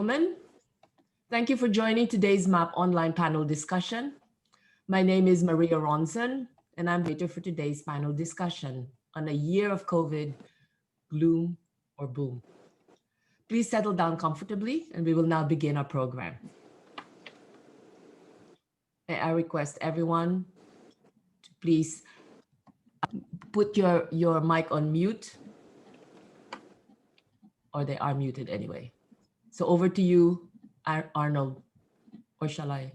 Gentlemen, thank you for joining today's MAP online panel discussion. My name is Maria Ronson, and I'm the moderator for today's panel discussion on a year of COVID, gloom or boom. Please settle down comfortably, and we will now begin our program. I request everyone to please put your mic on mute, or they are muted anyway. So over to you, Arnold, or shall I?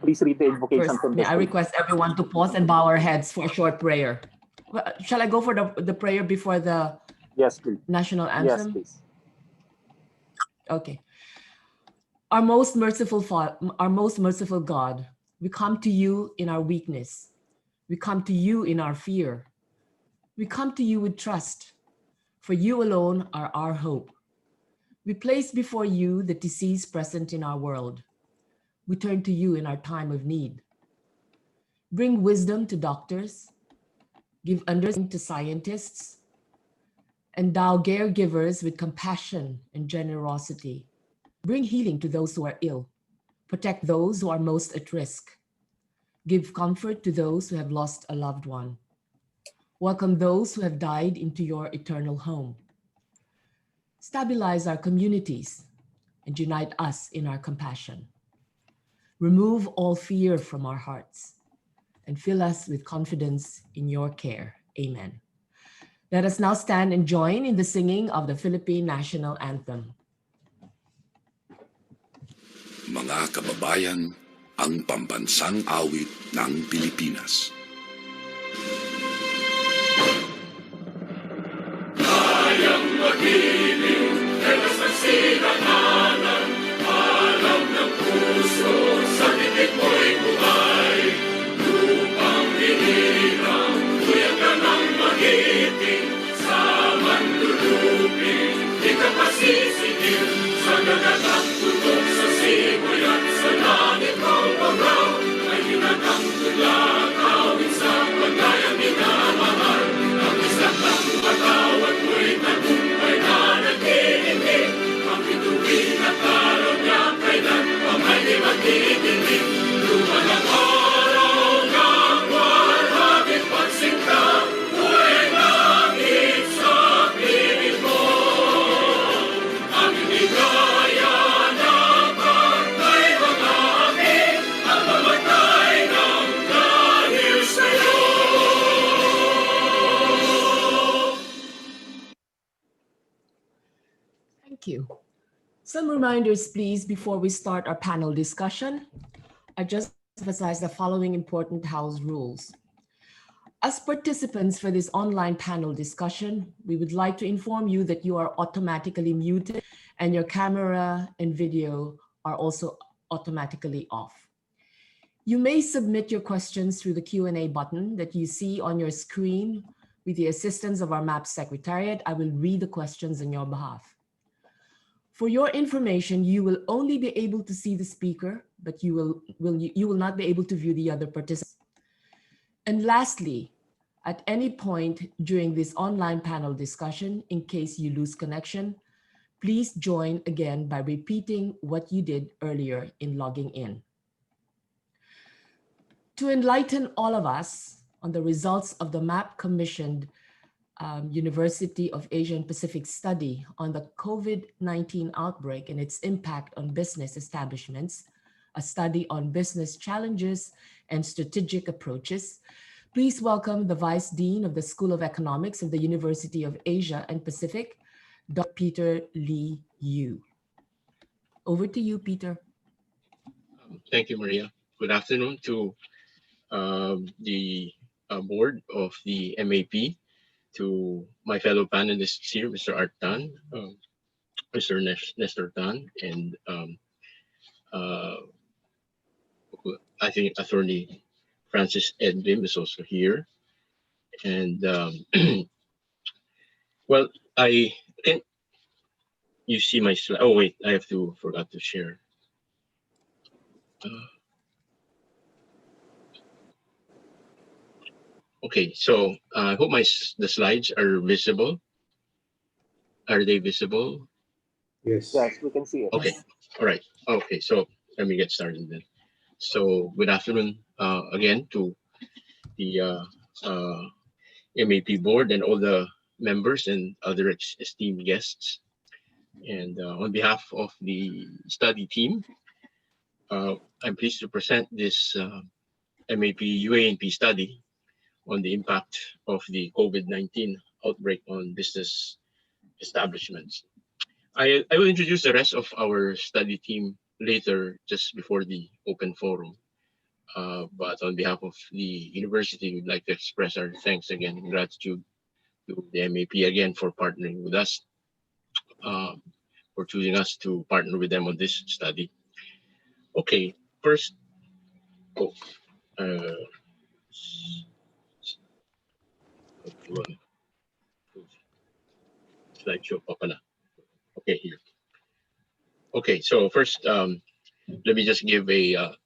Please read the invocation First, from may the I stage. request everyone to pause and bow our heads for a short prayer. Shall I go for the prayer before the Yes, please. national Yes, anthem? please. Okay. Our most merciful God, we come to you in our weakness. We come to you in our fear. We come to you with trust, for you alone are our hope. We place before you the disease present in our world. We turn to you in our time of need. Bring wisdom to doctors, give understanding to scientists, endow caregivers with compassion and generosity. Bring healing to those who are ill. Protect those who are most at risk. Give comfort to those who have lost a loved one. Welcome those who have died into your eternal home. Stabilize our communities and unite us in our compassion. Remove all fear from our hearts and fill us with confidence in your care. Amen. Let us now stand and join in the singing of the Philippine national anthem. Mga kababayan, ang pambansang awit ng Pilipinas. Kayang magiliw, telas ng sinakanan, alam ng puso, sa titik mo'y buhay. Lupang hinirang, tuyag ka ng magiting, sa manlulupin, di ka pasisigil, sa nagatang tutok sa simoy at sa langit mong pagaw, ay hinatang tulad, awit sa pagkayang minamahal, ang isang ng patawad mo'y tagumpay na nag-iindig, ang bituin at araw niya kailan pa may di magdidinig, luman ang araw ng walhagit pagsinta, buhay langit sa piling mo, ang inigaya ng pagkay mga aking, ang mamatay ng dahil sa'yo. Thank you. Some reminders, please, before we start our panel discussion. I just emphasize the following important house rules. As participants for this online panel discussion, we would like to inform you that you are automatically muted and your camera and video are also automatically off. You may submit your questions through the Q&A button that you see on your screen. With the assistance of our MAP Secretariat, I will read the questions on your behalf. For your information, you will only be able to see the speaker, but you will not be able to view the other participants. And lastly, at any point during this online panel discussion, in case you lose connection, please join again by repeating what you did earlier in logging in. To enlighten all of us on the results of the MAP commissioned University of Asia and Pacific study on the COVID-19 outbreak and its impact on business establishments, a study on business challenges and strategic approaches, please welcome the Vice Dean of the School of Economics of the University of Asia and Pacific, Dr. Peter Lee Yu. Over to you, Peter. Thank you, Maria. Good afternoon to the board of the MAP, to my fellow panelists here, Mr. Art Tan, Mr. Nestor Tan, and I think Attorney Francis Edwin is also here. And well, can you see my slide? Oh wait, forgot to share. Okay, so I hope the slides are visible. Are they visible? Yes. Yes, we can see it. Okay. Yes. All right. Okay. So let me get started then. So good afternoon again to the MAP board and all the members and other esteemed guests. And on behalf of the study team, I'm pleased to present this MAP UANP study on the impact of the COVID-19 outbreak on business establishments. I will introduce the rest of our study team later, just before the open forum. But on behalf of the university, we'd like to express our thanks again and gratitude to the MAP again for partnering with us, uh, for choosing us to partner with them on this study. Okay, first, oh, uh, slideshow pa pala. Okay, here. Okay, so first, let me just give a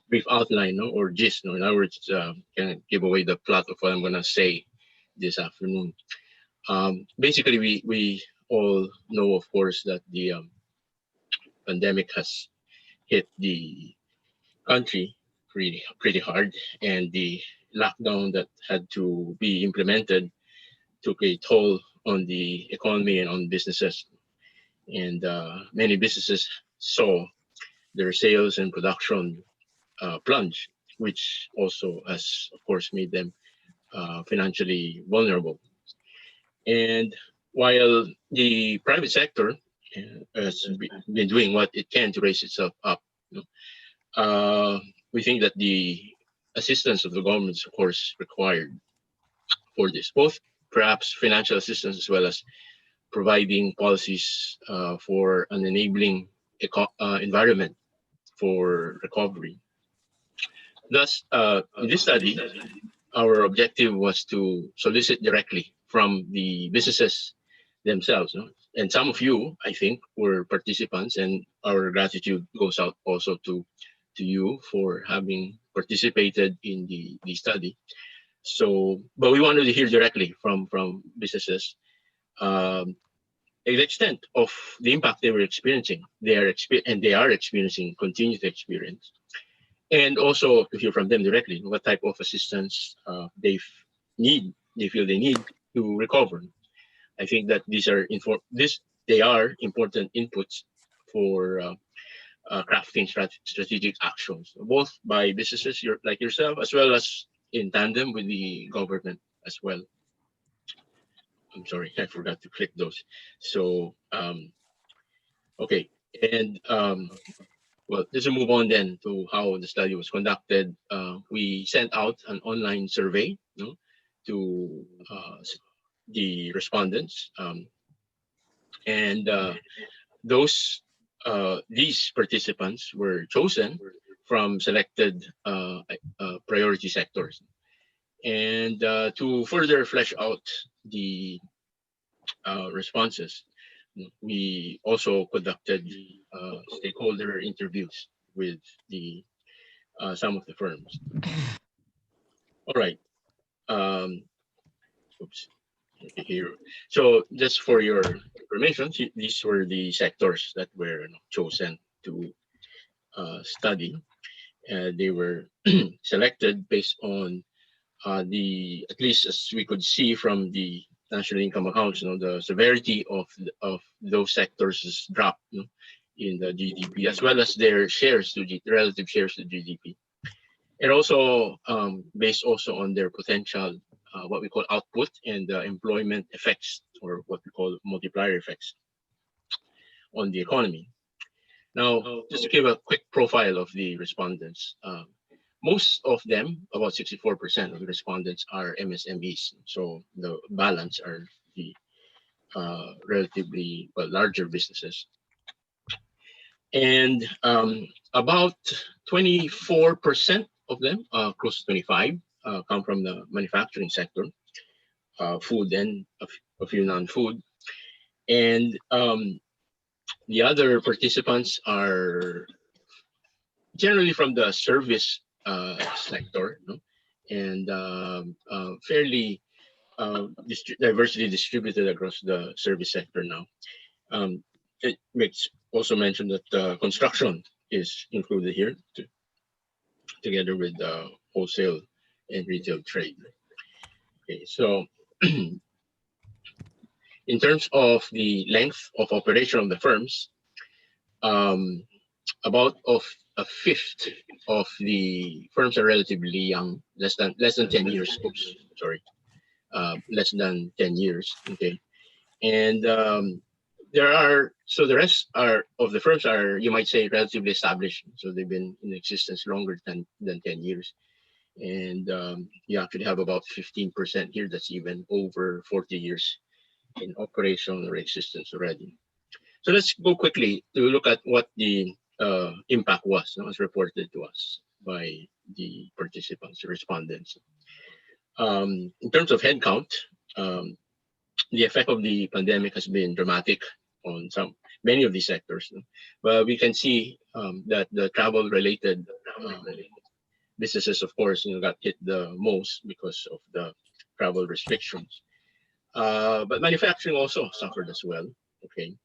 brief outline, no, or gist. No? In other words, can give away the plot of what I'm going to say this afternoon. Basically, we all know, of course, that the pandemic has hit the country pretty hard, and the lockdown that had to be implemented took a toll on the economy and on businesses. And many businesses saw their sales and production plunge, which also has, of course, made them financially vulnerable. And while the private sector has been doing what it can to raise itself up, you know, we think that the assistance of the government is, of course, required for this, both perhaps financial assistance as well as providing policies for an enabling environment for recovery. Thus, in this study, our objective was to solicit directly from the businesses themselves. No? And some of you, I think, were participants, and our gratitude goes out also to you for having participated in the study. So, but we wanted to hear directly from businesses um, the extent of the impact they were experiencing, and they are experiencing, continue to experience, and also to hear from them directly what type of assistance they feel they need to recover. I think that they are important inputs for crafting strategic actions, both by businesses like yourself as well as in tandem with the government as well. I'm sorry, I forgot to click those. So okay, and well, let's move on then to how the study was conducted. We sent out an online survey, you know, to the respondents, and these participants were chosen from selected priority sectors. And to further flesh out the responses, we also conducted stakeholder interviews with the some of the firms. All right. Um, oops. Okay, here. So just for your information, these were the sectors that were chosen to study. They were selected based on at least as we could see from the national income accounts, the severity of those sectors has dropped, in the GDP, as well as their relative shares to GDP, and also based also on their potential, what we call output and employment effects, or what we call multiplier effects on the economy. Now, just to give a quick profile of the respondents, most of them, about 64% of the respondents, are MSMEs. So the balance are the relatively larger businesses. And about 24% of them, close to 25, come from the manufacturing sector, food and a few non-food. And the other participants are generally from the service sector, and fairly diversity distributed across the service sector now. It makes also mention that construction is included here together with wholesale and retail trade. Okay, so in terms of the length of operation of the firms, um, about of a fifth of the firms are relatively young, less than 10 years. Oops, sorry, less than 10 years. Okay, and the rest are of the firms are, you might say, relatively established. So they've been in existence longer than 10 years. And you actually have about 15% here that's even over 40 years in operation or existence already. So let's go quickly to look at what the impact was, as reported to us by the participants, the respondents. In terms of headcount, um, the effect of the pandemic has been dramatic on many of these sectors. No? But we can see that the travel-related businesses, of course, got hit the most because of the travel restrictions. But manufacturing also suffered as well. Okay,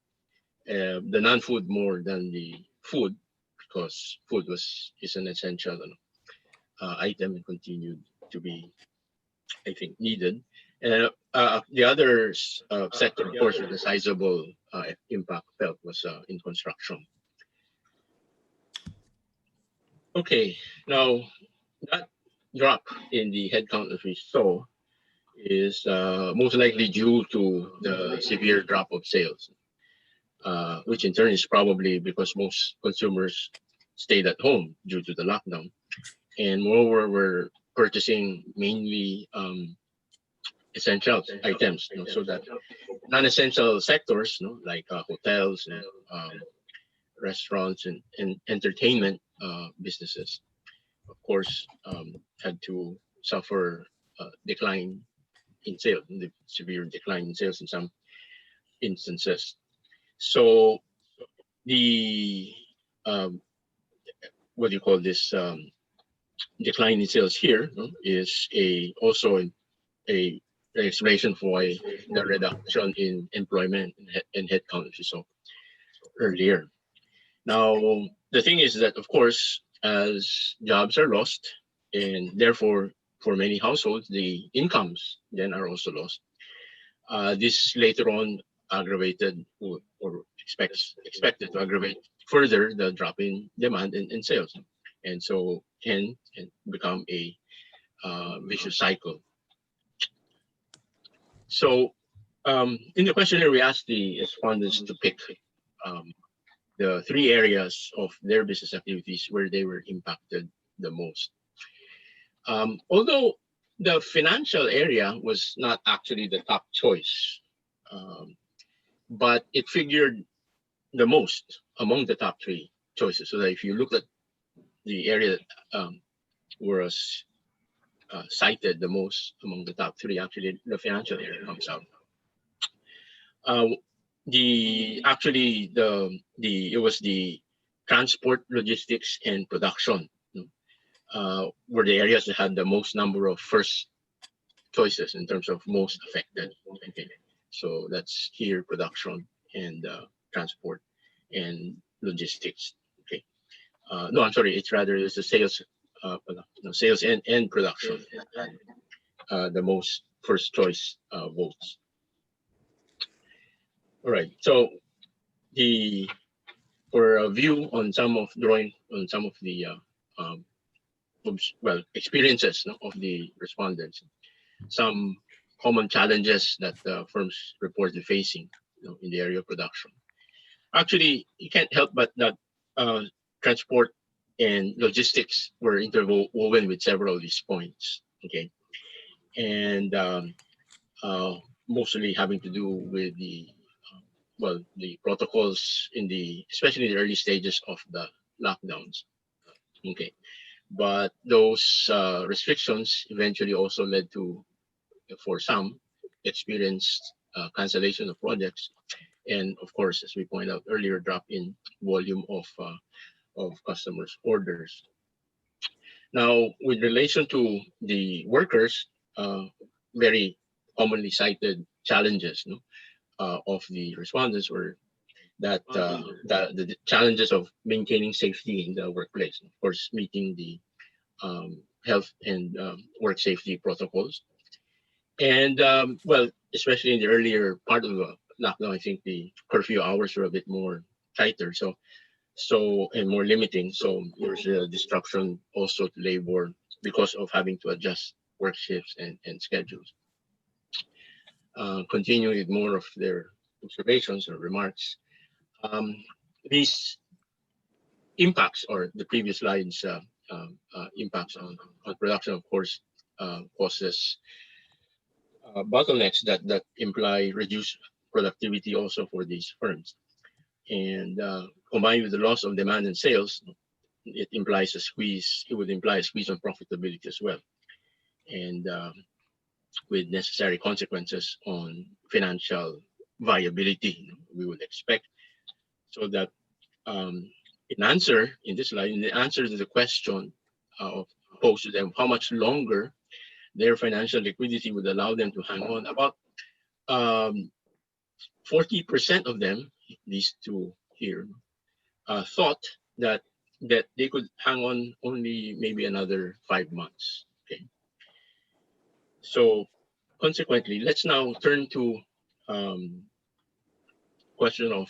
the non-food more than the food, because food is an essential item and continued to be, I think, needed. And the other sector, of course, with a sizable impact felt was in construction. Okay, now that drop in the headcount that we saw is most likely due to the severe drop of sales, which in turn is probably because most consumers stayed at home due to the lockdown. And moreover, we're purchasing mainly essential items, so that non-essential sectors, like hotels and restaurants and entertainment businesses, of course, had to suffer decline in sales, the severe decline in sales in some instances. So the what do you call this decline in sales here, is also a explanation for why the reduction in employment and headcount, as you saw earlier. Now, the thing is that, of course, as jobs are lost, and therefore for many households, the incomes then are also lost. This later on aggravated or expected to aggravate further the drop in demand and sales, and so can become a vicious cycle. So in the questionnaire, we asked the respondents to pick the three areas of their business activities where they were impacted the most. Although the financial area was not actually the top choice, but it figured the most among the top three choices. So that if you look at the area that was cited the most among the top three, actually the financial area comes out. It was the transport, logistics, and production were the areas that had the most number of first choices in terms of most affected. Okay. So that's here production and transport and logistics. Okay. No, I'm sorry. It's the sales, sales and production, the most first choice votes. All right. So for a view on some of the experiences of the respondents, some common challenges that firms reported facing in the area of production. Actually, you can't help but that transport and logistics were interwoven with several of these points. Okay, and mostly having to do with the protocols especially the early stages of the lockdowns. Okay, but those restrictions eventually also led to, for some, experienced cancellation of projects, and of course, as we pointed out earlier, drop in volume of customers' orders. Now, with relation to the workers, very commonly cited challenges, no, of the respondents were that the challenges of maintaining safety in the workplace, of course, meeting the health and work safety protocols. And well, especially in the earlier part of the lockdown, I think the curfew hours were a bit more tighter, so and more limiting. So there's a disruption also to labor because of having to adjust work shifts and schedules. Continuing with more of their observations or remarks, um, these impacts or the previous slides impacts on production, of course, causes bottlenecks that imply reduced productivity also for these firms. And combined with the loss of demand and sales, it implies a squeeze. It would imply a squeeze on profitability as well, and with necessary consequences on financial viability. We would expect so that in answer in this slide, in the answer to the question posed to them, how much longer their financial liquidity would allow them to hang on. About 40% of them, these two here, thought that they could hang on only maybe another 5 months. Okay, so consequently, let's now turn to question of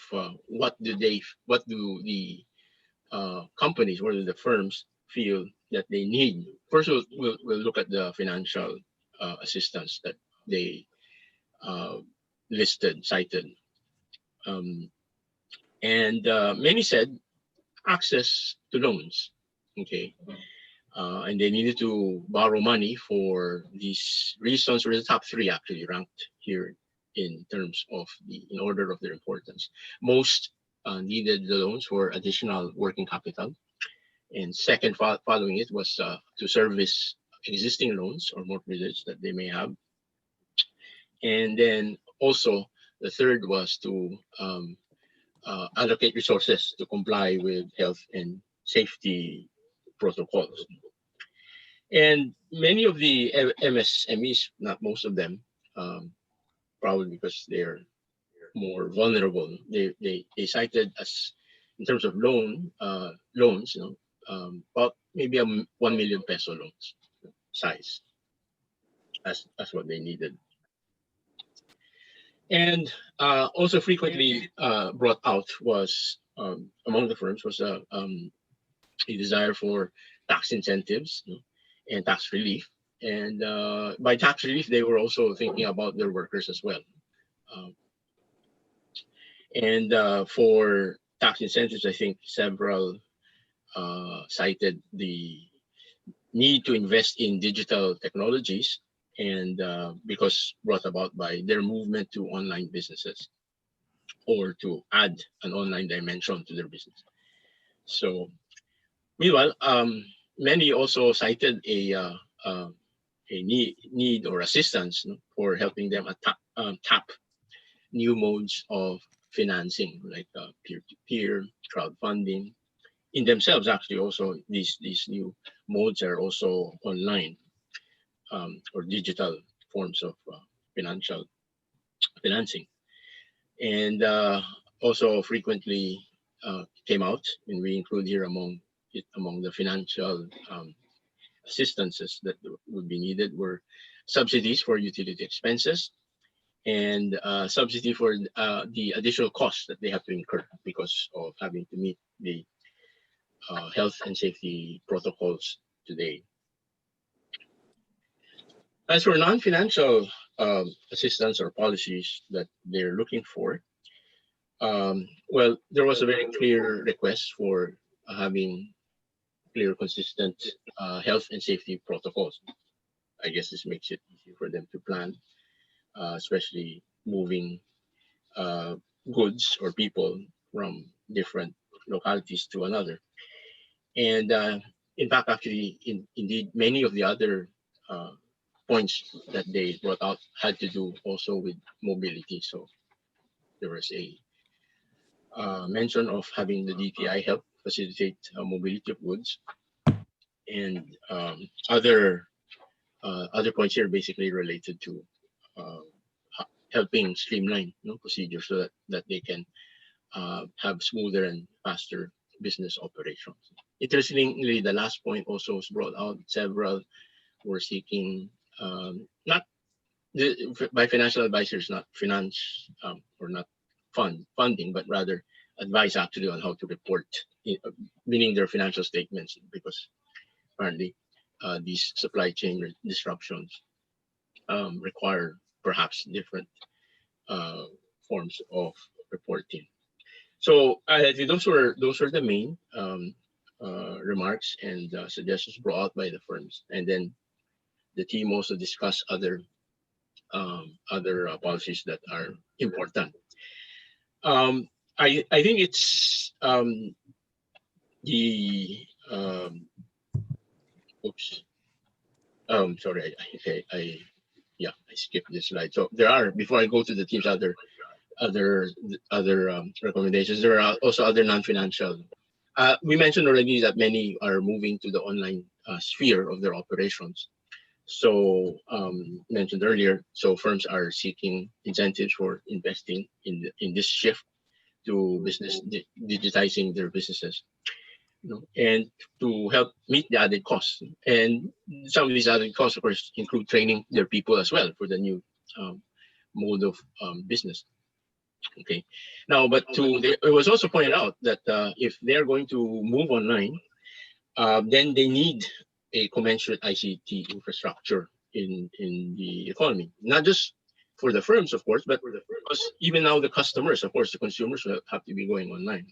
what do the companies, what do the firms feel that they need. First, we'll look at the financial assistance that they uh, cited. Um, and many said access to loans. Okay. And they needed to borrow money for these reasons. Were the top three actually ranked here in terms of in order of their importance. Most needed the loans for additional working capital, and second, following it was to service existing loans or mortgages that they may have, and then also the third was to allocate resources to comply with health and safety protocols. And many of the MSMEs, not most of them, probably because they're more vulnerable, they cited as in terms of loans, about maybe a 1 million peso loans size as what they needed. And also frequently brought out was among the firms was a desire for tax incentives, and tax relief. And by tax relief, they were also thinking about their workers as well. Um, and for tax incentives, I think several cited the need to invest in digital technologies, and because brought about by their movement to online businesses or to add an online dimension to their business. So meanwhile, many also cited a need or assistance, for helping them tap new modes of financing, like peer-to-peer, crowdfunding. In themselves, actually, also these new modes are also online, or digital forms of financial financing, and also frequently came out, and we include here among the financial assistances that would be needed were subsidies for utility expenses, and subsidy for the additional costs that they have to incur because of having to meet the health and safety protocols today. As for non-financial assistance or policies that they're looking for, well, there was a very clear request for having clear, consistent health and safety protocols. I guess this makes it easy for them to plan, especially moving uh, goods or people from different localities to another. And in fact, actually, indeed, many of the other points that they brought out had to do also with mobility. So there was a mention of having the DTI help facilitate mobility of goods, and other points here basically related to helping streamline procedures so that they can have smoother and faster business operations. Interestingly, the last point also was brought out. Several were seeking not by financial advisors, not finance or not funding, but rather advice actually on how to report, meaning their financial statements, because apparently these supply chain disruptions require perhaps different uh, forms of reporting. So those were the main remarks and suggestions brought out by the firms, and then the team also discussed other policies that are important. I think it's the oops sorry I yeah, I skipped this slide. So there are, before I go to the team's other recommendations, there are also other non-financial. We mentioned already that many are moving to the online sphere of their operations. So mentioned earlier, so firms are seeking incentives for investing in this shift to business digitizing their businesses, and to help meet the added costs. And some of these added costs, of course, include training their people as well for the new um, mode of business. Okay. Now, but it was also pointed out that if they're going to move online, then they need a commensurate ICT infrastructure in the economy, not just for the firms, of course, but because even now the customers, of course, the consumers will have to be going online.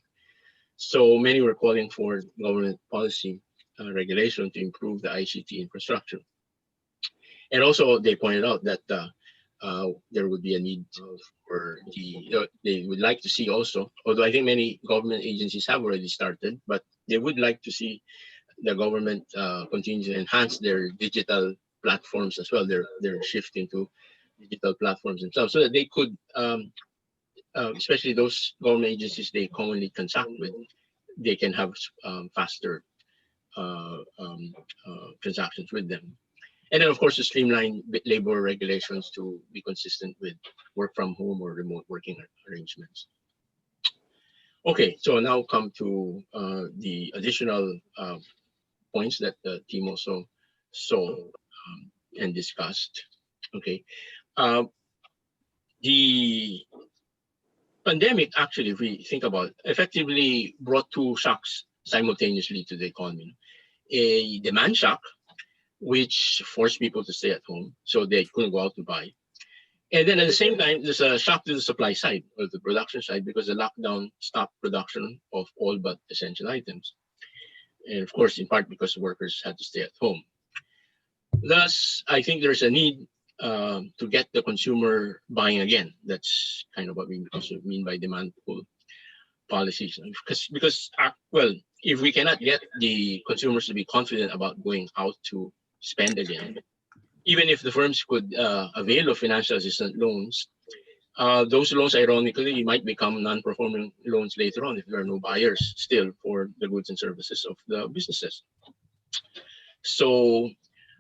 So many were calling for government policy regulation to improve the ICT infrastructure. And also, they pointed out that there would be a need for they would like to see also, although I think many government agencies have already started, but they would like to see the government continue to enhance their digital platforms as well. They're shifting to digital platforms themselves so that they could, especially those government agencies they commonly transact with, they can have faster transactions with them. And then, of course, to streamline labor regulations to be consistent with work from home or remote working arrangements. Okay, so now come to the additional points that the team also saw and discussed. Okay, uh, the pandemic actually, if we think about it, effectively brought two shocks simultaneously to the economy. A demand shock, which forced people to stay at home, so they couldn't go out to buy. And then at the same time, there's a shock to the supply side or the production side because the lockdown stopped production of all but essential items. And of course, in part because workers had to stay at home. Thus, I think there's a need to get the consumer buying again. That's kind of what we also mean by demand pull policies. Well, if we cannot get the consumers to be confident about going out to spend again, even if the firms could avail of financial assistance loans, those loans, ironically, might become non-performing loans later on if there are no buyers still for the goods and services of the businesses. So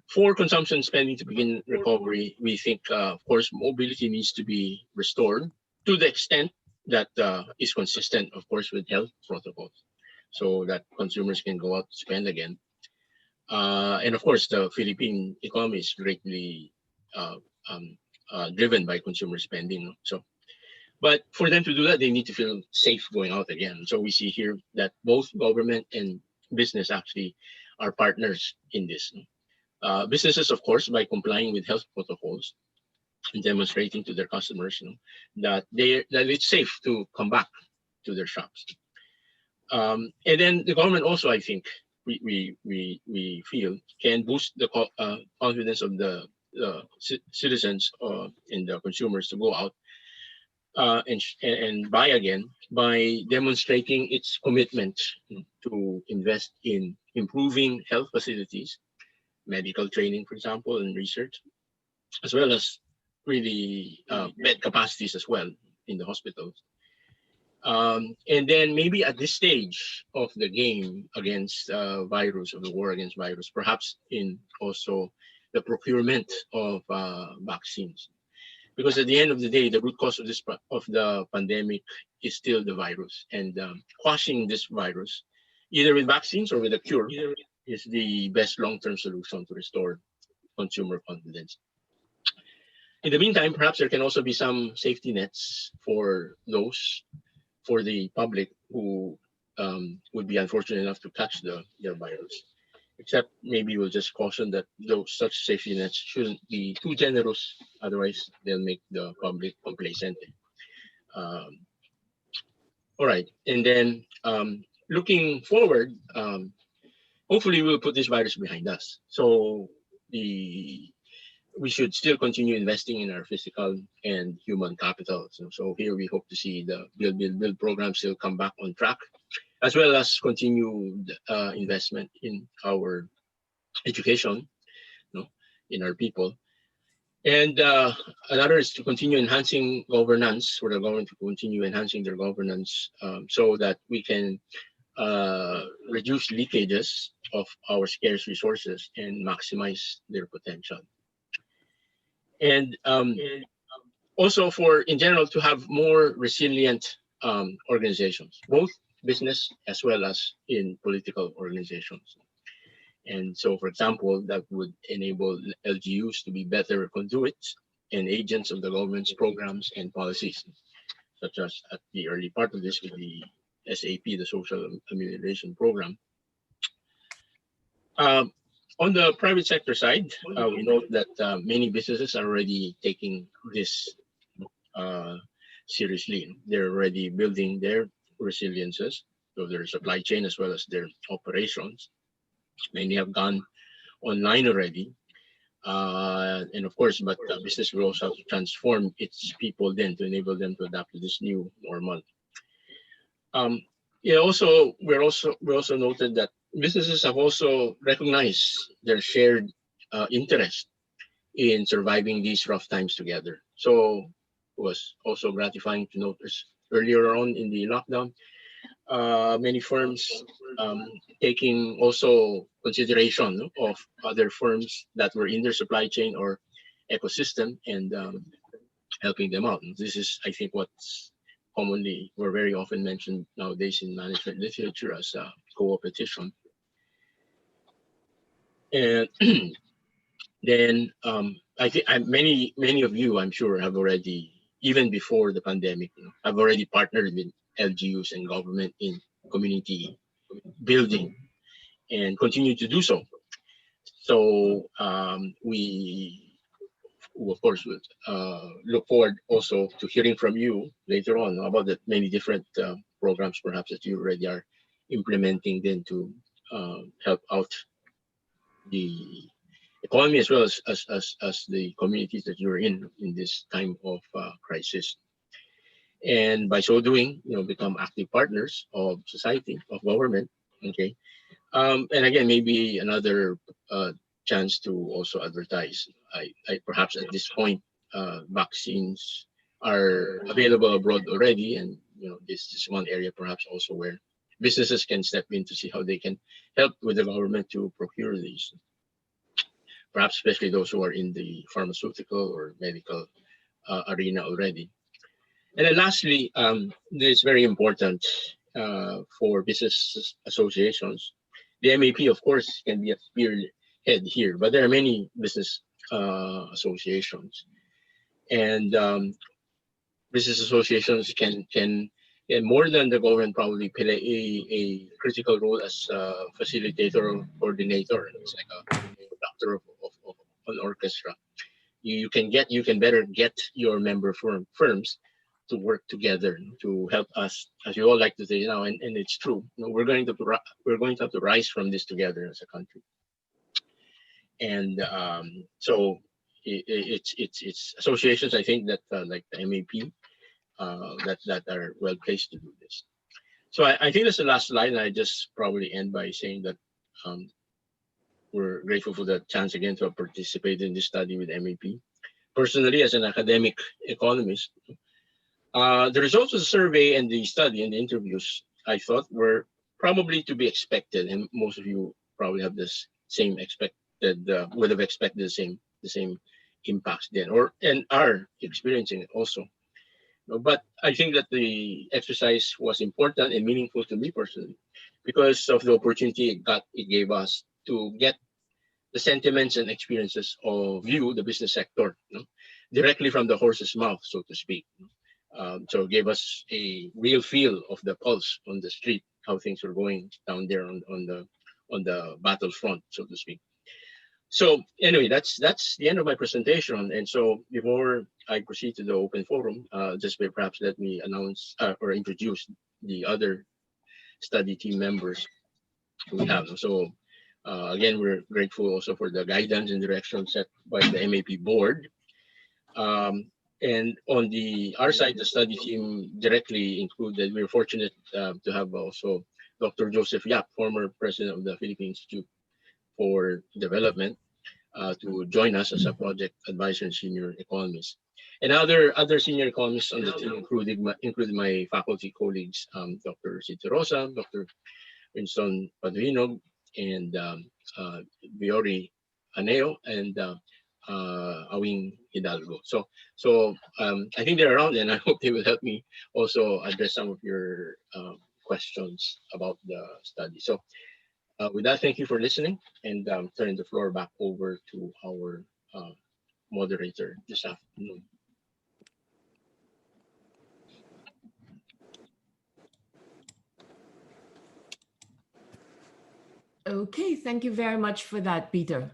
for consumption spending to begin recovery, we think, of course, mobility needs to be restored to the extent that is consistent, of course, with health protocols, so that consumers can go out to spend again. And of course, the Philippine economy is greatly driven by consumer spending. So, but for them to do that, they need to feel safe going out again. So we see here that both government and business actually are partners in this. Businesses, of course, by complying with health protocols and demonstrating to their customers, that it's safe to come back to their shops. And then the government also, I think, we feel can boost the confidence of the citizens and the consumers to go out and buy again by demonstrating its commitment to invest in improving health facilities, medical training, for example, and research, as well as really bed capacities as well in the hospitals. And then maybe at this stage of the game against virus, of the war against virus, perhaps in also the procurement of vaccines. because at the end of the day, the root cause of of the pandemic is still the virus, and quashing this virus, either with vaccines or with a cure, is the best long-term solution to restore consumer confidence. In the meantime, perhaps there can also be some safety nets for the public who would be unfortunate enough to catch the virus. Except maybe we'll just caution that those such safety nets shouldn't be too generous, otherwise they'll make the public complacent. Um, all right, and then looking forward, hopefully we'll put this virus behind us. So we should still continue investing in our physical and human capital. So here we hope to see the build program still come back on track, as well as continued investment in our education, in our people. And another is to continue enhancing governance, for the government to continue enhancing their governance, so that we can reduce leakages of our scarce resources and maximize their potential. And also in general, to have more resilient organizations, both business as well as in political organizations. And so, for example, that would enable LGUs to be better conduits and agents of the government's programs and policies, such as at the early part of this with the SAP, the Social Amelioration Program. On the private sector side, we note that many businesses are already taking this seriously. They're already building their resiliences of their supply chain as well as their operations. Many have gone online already. And of course, but business will also have to transform its people then to enable them to adapt to this new normal. We also noted that businesses have also recognized their shared interest in surviving these rough times together. So it was also gratifying to notice earlier on in the lockdown, many firms taking also consideration of other firms that were in their supply chain or ecosystem and helping them out. And this is, I think, what's commonly or very often mentioned nowadays in management literature as co-opetition. And then I think many of you, I'm sure, have already, even before the pandemic, have already partnered with LGUs and government in community building and continue to do so. So we of course will look forward also to hearing from you later on about the many different programs perhaps that you already are implementing then to help out the economy as well as the communities that you're in this time of crisis. And by so doing, become active partners of society, of government. Okay, and again, maybe another chance to also advertise. I perhaps at this point, vaccines are available abroad already, and this is one area perhaps also where businesses can step in to see how they can help with the government to procure these. Perhaps especially those who are in the pharmaceutical or medical arena already. And then lastly, this is very important for business associations. The MAP, of course, can be a spearhead here, but there are many business associations. And business associations can more than the government probably play a critical role as a facilitator or coordinator. It's like a conductor of an orchestra. You can better get your member firms to work together to help us, as you all like to say now, and it's true. We're going to have to rise from this together as a country. And so it's associations, I think, that like the MAP that are well placed to do this. So I think that's the last slide, and I just probably end by saying that we're grateful for the chance again to have participated in this study with MAP. Personally, as an academic economist, the results of the survey and the study and the interviews, I thought, were probably to be expected, and most of you probably have this same expected, would have expected the same impacts then, and are experiencing it also. No, but I think that the exercise was important and meaningful to me personally because of the opportunity it gave us to get the sentiments and experiences of you, the business sector, directly from the horse's mouth, so to speak. So it gave us a real feel of the pulse on the street, how things were going down there on the battlefront, so to speak. So anyway, that's the end of my presentation. And so before I proceed to the open forum, just perhaps let me announce or introduce the other study team members we have. So again, we're grateful also for the guidance and direction set by the MAP board. And on our side, the study team directly included, we're fortunate to have also Dr. Joseph Yap, former president of the Philippine Institute for Development, to join us as a project advisor and senior economist. And other senior economists on the team included my faculty colleagues, Dr. Cito Rosa, Dr. Winston Paduinog, and Viori Aneo, and Awing Hidalgo. So I think they're around, and I hope they will help me also address some of your questions about the study. So with that, thank you for listening, and turning the floor back over to our moderator this afternoon. Okay, thank you very much for that, Peter.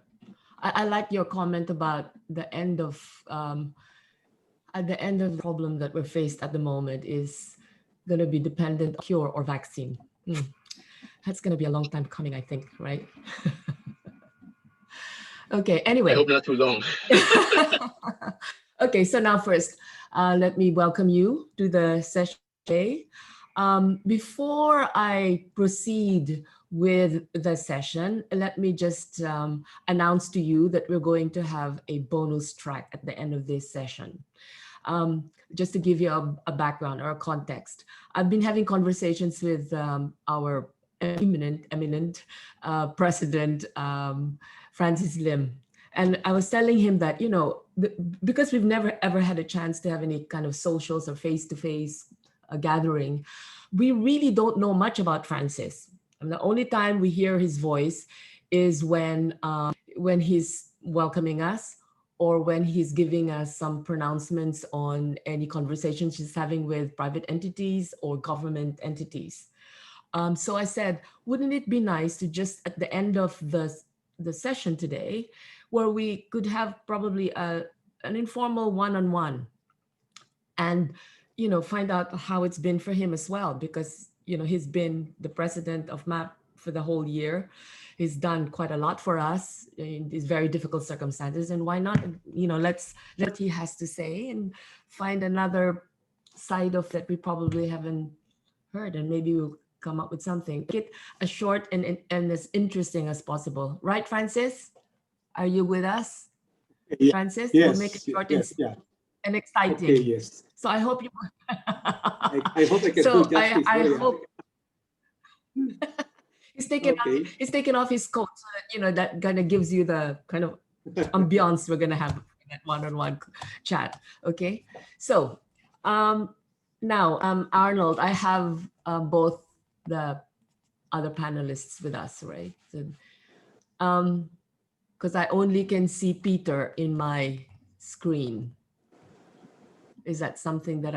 I like your comment about the end of at the end of the problem that we're faced at the moment is going to be dependent on cure or vaccine. That's going to be a long time coming, I think, right? Okay, anyway. I hope not too long. Okay, so now first, let me welcome you to the session today. Before I proceed with the session, let me just announce to you that we're going to have a bonus track at the end of this session. Just to give you a background or a context, I've been having conversations with our eminent president, Francis Lim. And I was telling him that, because we've never ever had a chance to have any kind of socials or face-to-face gathering, we really don't know much about Francis. And the only time we hear his voice is when he's welcoming us or when he's giving us some pronouncements on any conversations he's having with private entities or government entities. So I said, wouldn't it be nice to just at the end of the session today, where we could have probably an informal one-on-one and, find out how it's been for him as well, because, he's been the president of MAP for the whole year. He's done quite a lot for us in these very difficult circumstances. And why not, let's let what he has to say and find another side of that we probably haven't heard, and maybe we'll come up with something. Make it as short and as interesting as possible. Right, Francis? Are you with us? Yeah. Francis? Yes. We'll make it short and exciting. Okay, yes. So I hope you... I hope I can so do justice. I hope... He's taken off his coat so that, that kind of gives you the kind of ambiance we're going to have in that one-on-one chat. Okay. So now, Arnold, I have both the other panelists with us, right? So, because I only can see Peter in my screen. Is that something that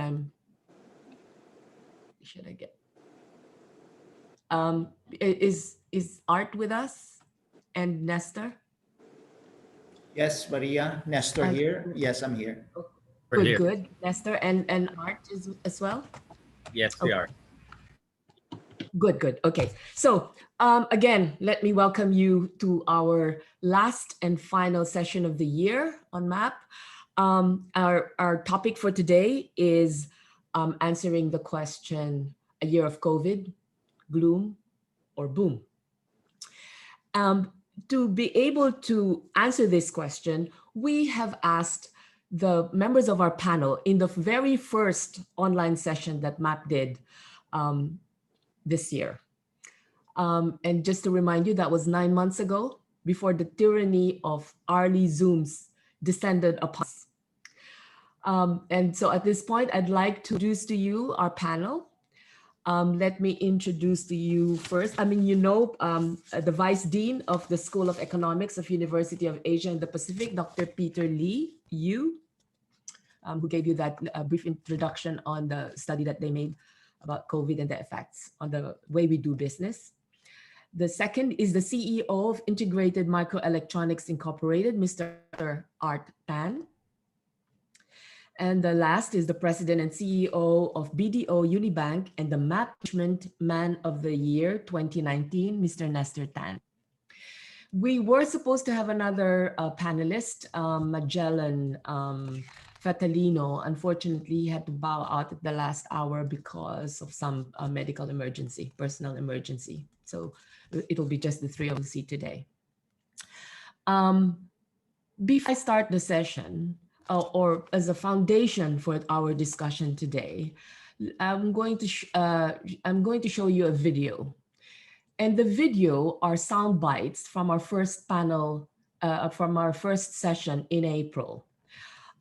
should I get? Is Art with us and Nestor? Yes, Maria. Nestor here. Yes, I'm here. Good. Nestor and Art is as well? Yes, we are. Good. Okay. So again, let me welcome you to our last and final session of the year on MAP. Our topic for today is answering the question, a year of COVID, gloom or boom? To be able to answer this question, we have asked the members of our panel in the very first online session that MAP did this year. And just to remind you, that was 9 months ago, before the tyranny of hourly Zooms descended upon us. And so at this point, I'd like to introduce to you our panel. Let me introduce to you first. The Vice Dean of the School of Economics of University of Asia and the Pacific, Dr. Peter Lee Yu, who gave you that brief introduction on the study that they made about COVID and the effects on the way we do business. The second is the CEO of Integrated Microelectronics Incorporated, Mr. Art Tan. And the last is the President and CEO of BDO Unibank and the Management Man of the Year 2019, Mr. Nestor Tan. We were supposed to have another panelist, Magellan Fatalino. Unfortunately, he had to bow out at the last hour because of some medical emergency, personal emergency. So it'll be just the three of us today. Before I start the session, or as a foundation for our discussion today, I'm going to show you a video. And the video are sound bites from our first panel, from our first session in April.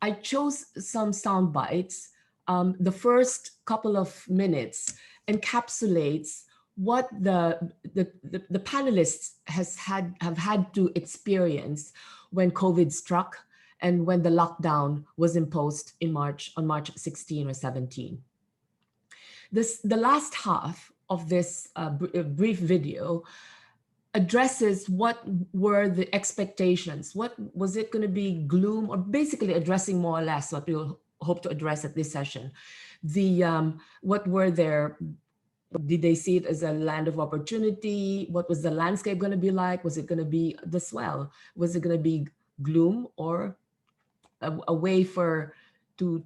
I chose some sound bites. The first couple of minutes encapsulates what the panelists have had to experience when COVID struck and when the lockdown was imposed on March 16 or 17. The last half of this brief video addresses what were the expectations. What was it going to be, gloom, or basically addressing more or less what we'll hope to address at this session. What were their, did they see it as a land of opportunity? What was the landscape going to be like? Was it going to be the swell? Was it going to be gloom, or a way to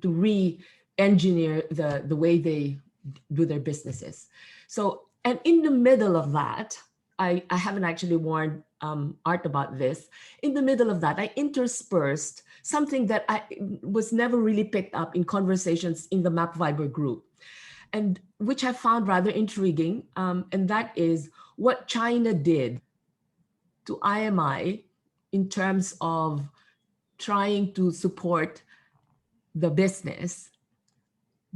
re-engineer the way they do their businesses? So, and in the middle of that, I haven't actually warned Art about this. In the middle of that, I interspersed something that was never really picked up in conversations in the Map Viber group, and which I found rather intriguing, and that is what China did to IMI in terms of trying to support the business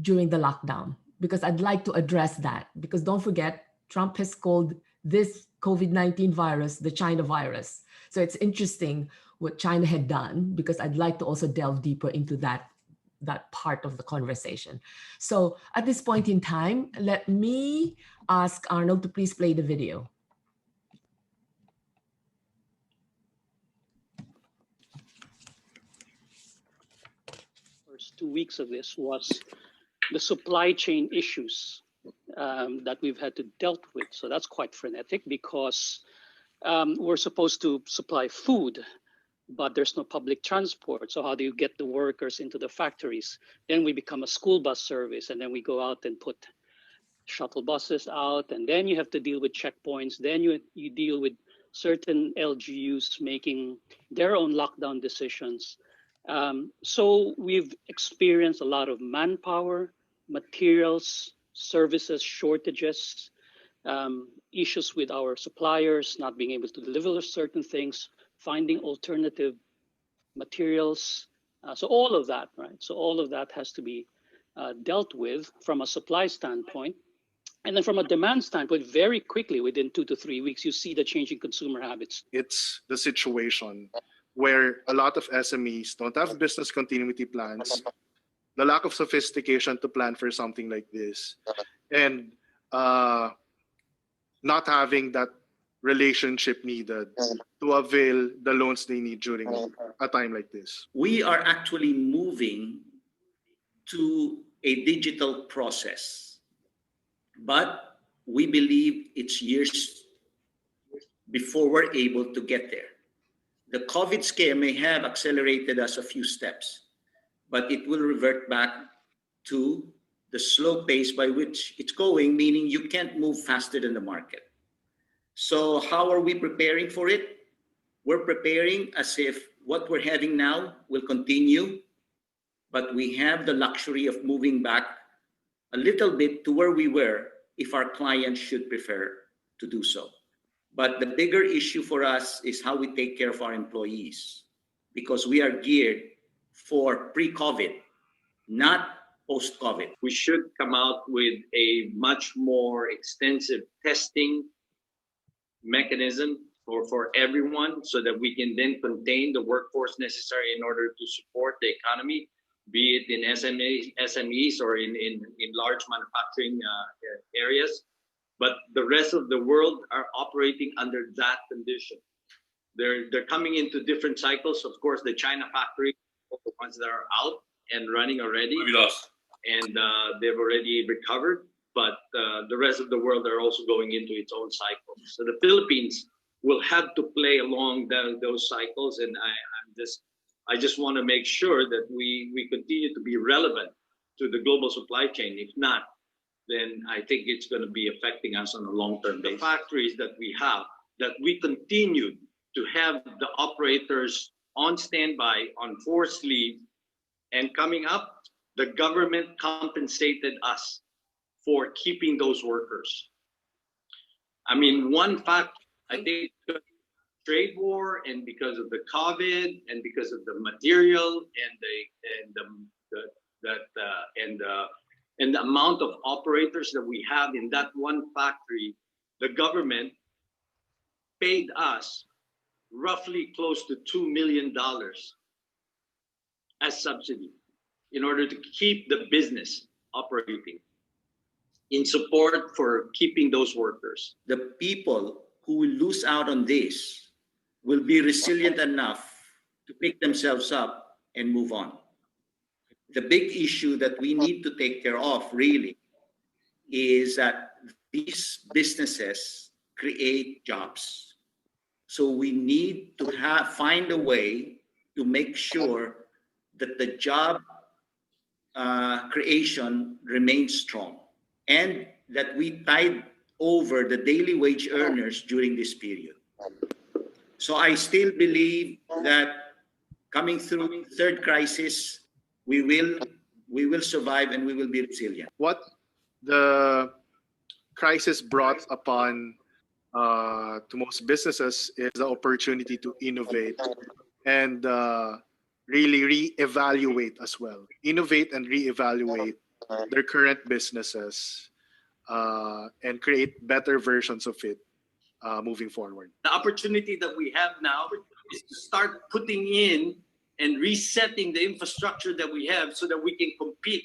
during the lockdown, because I'd like to address that, because don't forget, Trump has called this COVID-19 virus the China virus. So it's interesting what China had done, because I'd like to also delve deeper into that part of the conversation. So at this point in time, let me ask Arnold to please play the video. First 2 weeks of this was the supply chain issues that we've had to dealt with. So that's quite frenetic, because we're supposed to supply food, but there's no public transport. So how do you get the workers into the factories? Then we become a school bus service, and then we go out and put shuttle buses out, and then you have to deal with checkpoints. Then you deal with certain LGUs making their own lockdown decisions. So we've experienced a lot of manpower, materials, services shortages, issues with our suppliers not being able to deliver certain things, finding alternative materials. So all of that, right? So all of that has to be dealt with from a supply standpoint. And then from a demand standpoint, very quickly, within 2 to 3 weeks, you see the change in consumer habits. It's the situation where a lot of SMEs don't have business continuity plans, the lack of sophistication to plan for something like this, and not having that relationship needed to avail the loans they need during a time like this. We are actually moving to a digital process, but we believe it's years before we're able to get there. The COVID scare may have accelerated us a few steps, but it will revert back to the slow pace by which it's going, meaning you can't move faster than the market. So how are we preparing for it? We're preparing as if what we're having now will continue, but we have the luxury of moving back a little bit to where we were if our clients should prefer to do so. But the bigger issue for us is how we take care of our employees. because we are geared for pre-COVID, not post-COVID. We should come out with a much more extensive testing mechanism for everyone so that we can then contain the workforce necessary in order to support the economy, be it in SMEs or in large manufacturing areas. But the rest of the world are operating under that condition. They're coming into different cycles. Of course, the China factory, the ones that are out and running already, and they've already recovered. But the rest of the world are also going into its own cycle. So the Philippines will have to play along those cycles, and I just want to make sure that we continue to be relevant to the global supply chain. If not, then I think it's going to be affecting us on a long-term basis. The factories that we have, that we continue to have the operators on standby, on forced leave, and coming up, the government compensated us for keeping those workers. I mean, one fact, I think trade war and because of the COVID and because of the material and the amount of operators that we have in that one factory, the government paid us roughly close to $2 million as subsidy in order to keep the business operating in support for keeping those workers. The people who will lose out on this will be resilient enough to pick themselves up and move on. The big issue that we need to take care of really is that these businesses create jobs. So we need to find a way to make sure that the job creation remains strong and that we tide over the daily wage earners during this period. So I still believe that coming through third crisis, we will survive and we will be resilient. What the crisis brought upon to most businesses is the opportunity to innovate and really reevaluate as well. Innovate and reevaluate their current businesses and create better versions of it moving forward. The opportunity that we have now is to start putting in and resetting the infrastructure that we have so that we can compete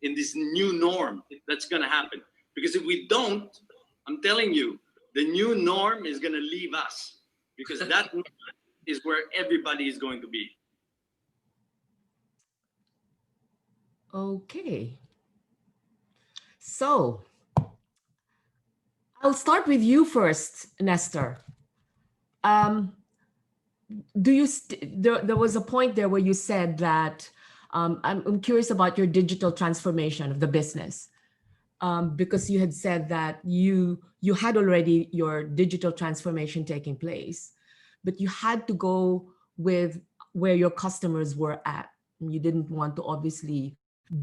in this new norm that's going to happen. Because if we don't, I'm telling you, the new norm is going to leave us, because that is where everybody is going to be. Okay. So I'll start with you first, Nestor. There was a point there where you said that I'm curious about your digital transformation of the business, because you had said that you had already your digital transformation taking place, but you had to go with where your customers were at. You didn't want to obviously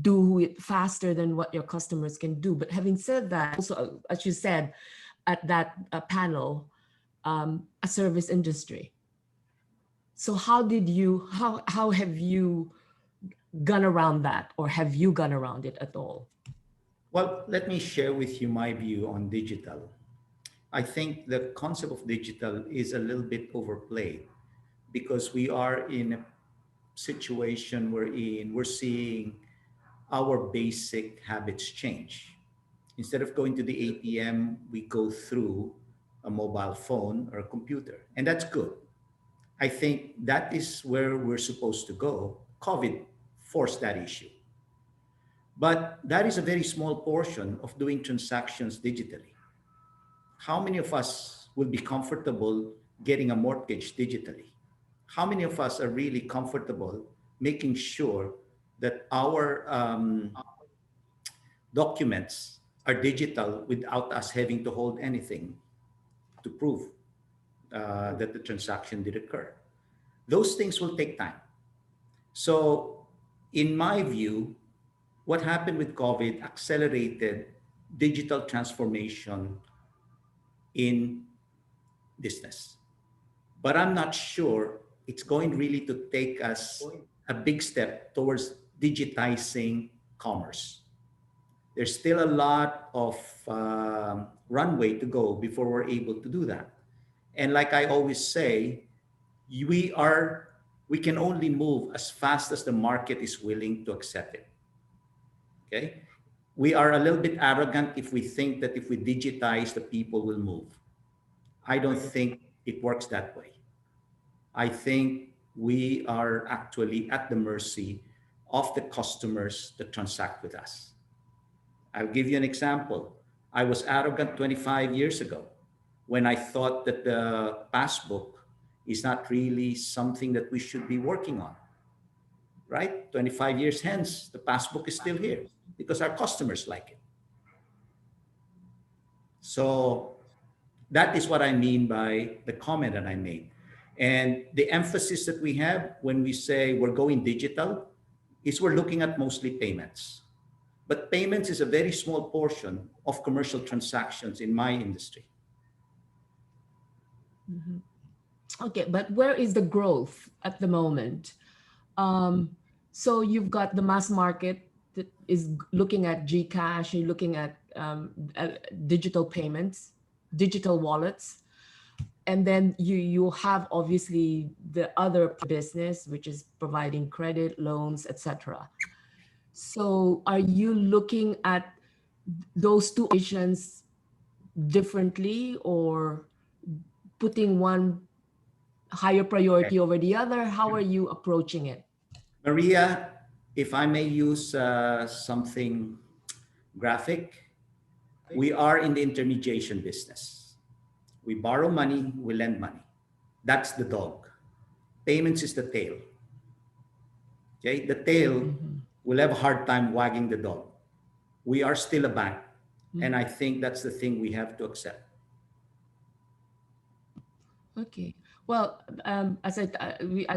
do it faster than what your customers can do. But having said that, also, as you said at that panel, a service industry. So how have you gone around that, or have you gone around it at all? Well, let me share with you my view on digital. I think the concept of digital is a little bit overplayed because we are in a situation wherein we're seeing our basic habits change. Instead of going to the ATM, we go through a mobile phone or a computer, and that's good. I think that is where we're supposed to go. COVID forced that issue. But that is a very small portion of doing transactions digitally. How many of us will be comfortable getting a mortgage digitally? How many of us are really comfortable making sure that our documents are digital without us having to hold anything to prove that the transaction did occur? Those things will take time. So in my view, what happened with COVID accelerated digital transformation in business. But I'm not sure it's going really to take us a big step towards digitizing commerce. There's still a lot of runway to go before we're able to do that. And like I always say, we are we can only move as fast as the market is willing to accept it. Okay, we are a little bit arrogant if we think that if we digitize, the people will move. I don't think it works that way. I think we are actually at the mercy of the customers that transact with us. I'll give you an example. I was arrogant 25 years ago when I thought that the passbook is not really something that we should be working on, right? 25 years hence, the passbook is still here because our customers like it. So that is what I mean by the comment that I made. And the emphasis that we have when we say we're going digital is we're looking at mostly payments. But payments is a very small portion of commercial transactions in my industry. Mhm. Okay, but where is the growth at the moment? So you've got the mass market that is looking at GCash, you're looking at digital payments, digital wallets, and then you have obviously the other business, which is providing credit, loans, etc. So are you looking at those two operations differently or putting one higher Okay. priority over the other? How are you approaching it? Maria, if I may use something graphic, we are in the intermediation business. We borrow money, we lend money. That's the dog. Payments is the tail. Okay, the tail will have a hard time wagging the dog. We are still a bank, and I think that's the thing we have to accept. Okay. Well, as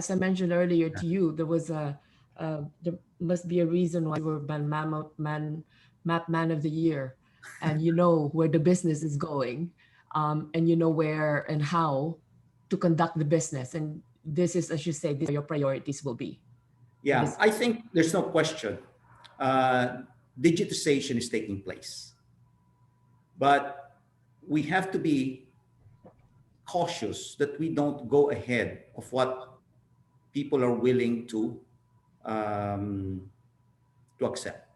I mentioned earlier to you, there must be a reason why you were map man of the year, and you know where the business is going, and you know where and how to conduct the business. And this is, as you say, these are your priorities will be. Yeah, I think there's no question. Digitization is taking place, but we have to be cautious that we don't go ahead of what people are willing um, to accept.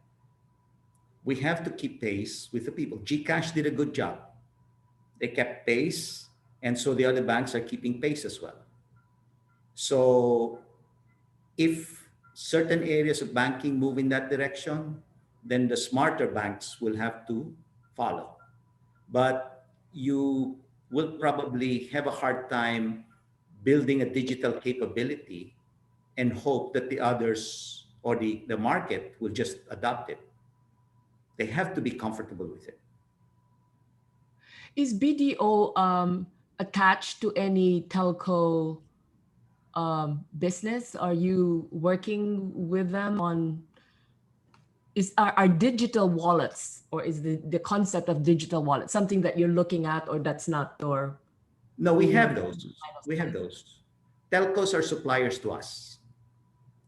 We have to keep pace with the people. GCash did a good job. They kept pace, and so the other banks are keeping pace as well. So if certain areas of banking move in that direction, then the smarter banks will have to follow. But you will probably have a hard time building a digital capability and hope that the others or the market will just adopt it. They have to be comfortable with it. Is BDO attached to any telco business? Are you working with them on are digital wallets, or is the concept of digital wallet something that you're looking at, or that's not your No, we have those. We have those. Telcos are suppliers to us.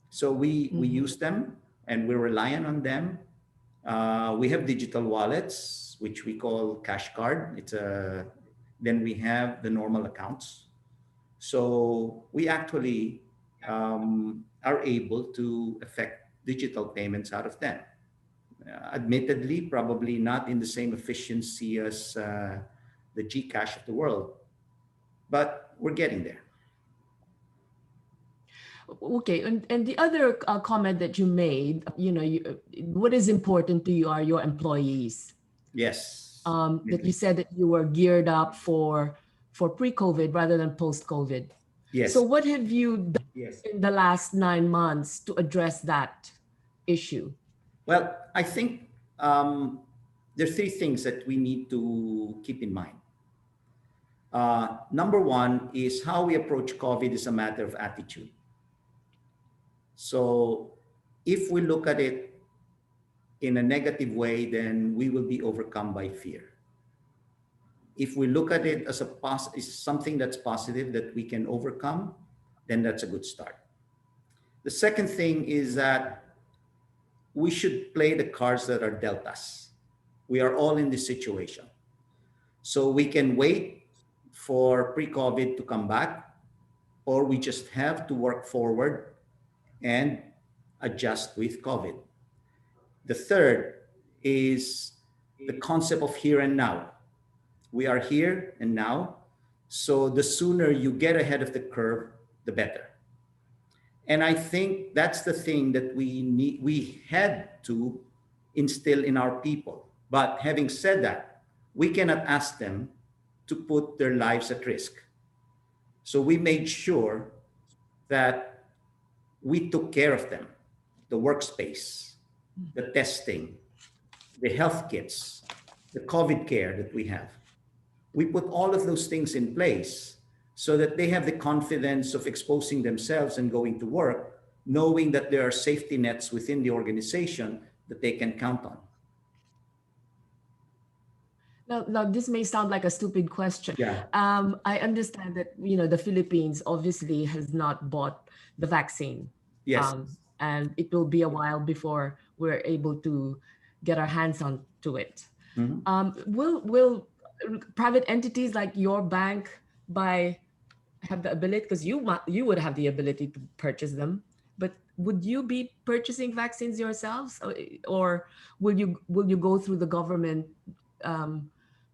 So we use them and we're reliant on them. We have digital wallets, which we call cash card. Then we have the normal accounts. So we actually are able to effect digital payments out of them. Admittedly, probably not in the same efficiency as the GCash of the world, but we're getting there. Okay, and the other comment that you made, what is important to you are your employees. Yes. That you said that you were geared up for pre-COVID rather than post-COVID. Yes. So what have you done in the last 9 months to address that issue? Well, I think there are three things that we need to keep in mind. Number one is how we approach COVID is a matter of attitude. So if we look at it in a negative way, then we will be overcome by fear. If we look at it as as something that's positive that we can overcome, then that's a good start. The second thing is that we should play the cards that are dealt us. We are all in this situation. So we can wait for pre-COVID to come back, or we just have to work forward and adjust with COVID. The third is the concept of here and now. We are here and now. So the sooner you get ahead of the curve, the better. And I think that's the thing that we had to instill in our people. But having said that, we cannot ask them to put their lives at risk. So we made sure that we took care of them, the workspace, the testing, the health kits, the COVID care that we have. We put all of those things in place so that they have the confidence of exposing themselves and going to work, knowing that there are safety nets within the organization that they can count on. Now, this may sound like a stupid question. Yeah. I understand that, the Philippines obviously has not bought the vaccine. Yes. And it will be a while before we're able to get our hands onto it. Mhm. Will private entities like your bank have the ability, because you would have the ability to purchase them, but would you be purchasing vaccines yourselves, or will you go through the government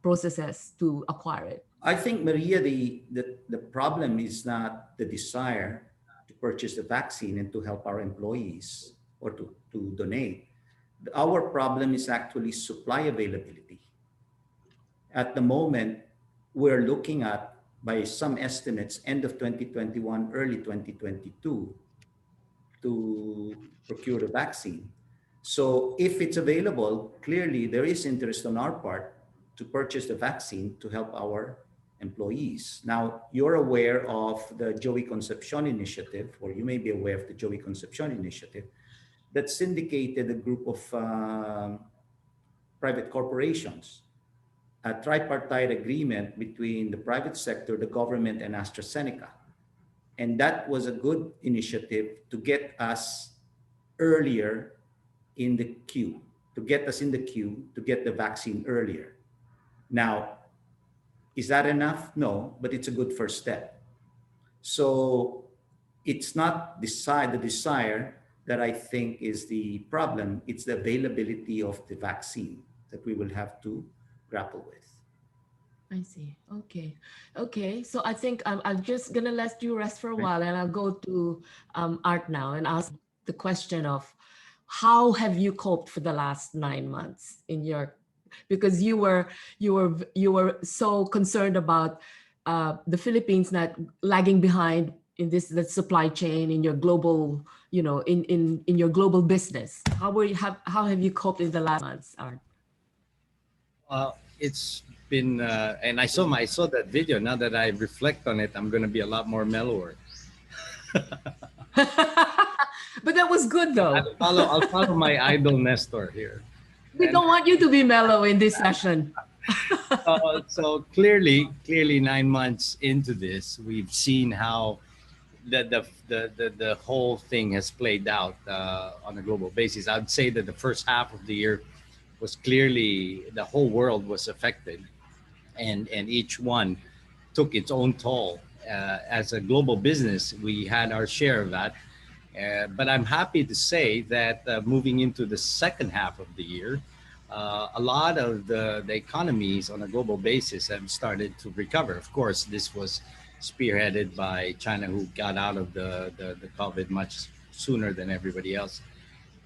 processes to acquire it? I think, Maria, the problem is not the desire to purchase the vaccine and to help our employees or to donate. Our problem is actually supply availability. At the moment, we're looking at, by some estimates, end of 2021, early 2022, to procure the vaccine. So if it's available, clearly there is interest on our part to purchase the vaccine to help our employees. Now, you're aware of the Joey Concepcion Initiative, or you may be aware of the Joey Concepcion Initiative, that syndicated a group of private corporations, a tripartite agreement between the private sector, the government, and AstraZeneca. And that was a good initiative to get us earlier in the queue, to get us in the queue to get the vaccine earlier. Now, is that enough? No, but it's a good first step. So it's not the desire that I think is the problem. It's the availability of the vaccine that we will have to grapple with. I see. Okay. So I think I'm just gonna let you rest for a while, and I'll go to Art now and ask the question of how have you coped for the last 9 months because you were so concerned about the Philippines not lagging behind in the supply chain in your global, in your global business. How have you coped in the last months, Art? It's been, and I saw that video. Now that I reflect on it, I'm going to be a lot more mellower. But that was good, though. I'll follow my idol Nestor here. We don't want you to be mellow in this session. So clearly 9 months into this, we've seen how the whole thing has played out on a global basis. I'd say that the first half of the year was clearly, the whole world was affected, and each one took its own toll. As a global business, we had our share of that. But I'm happy to say that moving into the second half of the year, a lot of the economies on a global basis have started to recover. Of course, this was spearheaded by China, who got out of the COVID much sooner than everybody else.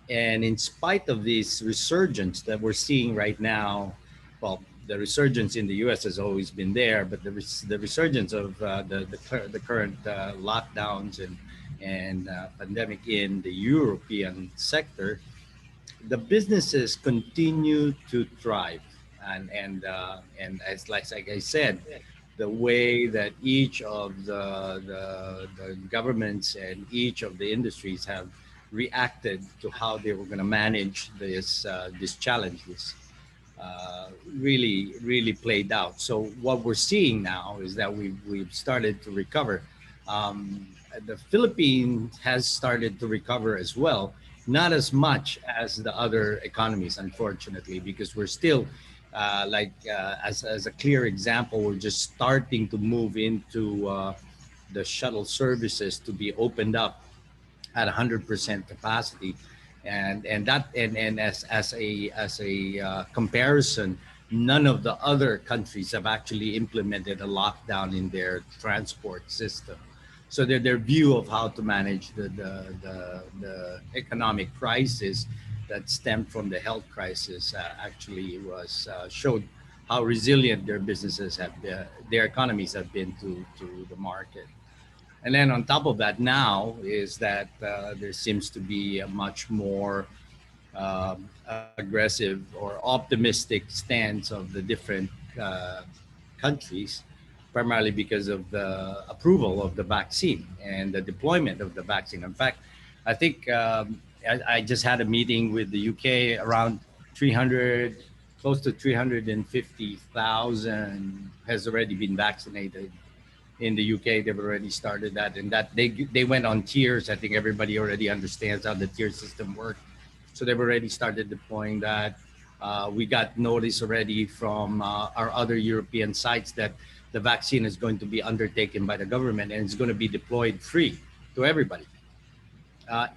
And in spite of this resurgence that we're seeing right now, well, the resurgence in the US has always been there, but the resurgence of the current lockdowns and pandemic in the European sector, the businesses continue to thrive. And as like I said, the way that each of the governments and each of the industries have reacted to how they were going to manage this challenges really played out. So what we're seeing now is that we've started to recover. Um, the Philippines has started to recover as well, not as much as the other economies, unfortunately, because we're still, as a clear example, we're just starting to move into the shuttle services to be opened up at 100% capacity, and as a comparison, none of the other countries have actually implemented a lockdown in their transport system. So their view of how to manage the economic crisis that stemmed from the health crisis actually was showed how resilient their businesses have been, their economies have been to the market. And then on top of that, now is that there seems to be a much more aggressive or optimistic stance of the different uh, countries, primarily because of the approval of the vaccine and the deployment of the vaccine. In fact, I think I just had a meeting with the UK. Around 300, close to 350,000 has already been vaccinated in the UK. They've already started that, and that they went on tiers. I think everybody already understands how the tier system works, so they've already started deploying that. We got notice already from our other European sites that the vaccine is going to be undertaken by the government and it's going to be deployed free to everybody,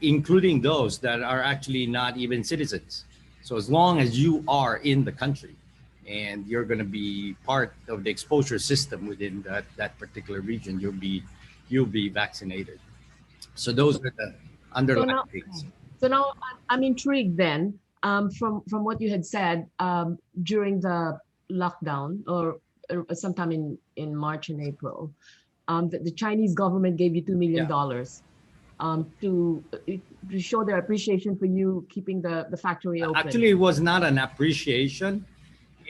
including those that are actually not even citizens. So as long as you are in the country and you're going to be part of the exposure system within that particular region, you'll be vaccinated. So those are the So underlying now, things. I'm intrigued then, from what you had said, during the lockdown, or sometime in March and April, the Chinese government gave you $2 million, to show their appreciation for you keeping the factory open. Actually, it was not an appreciation.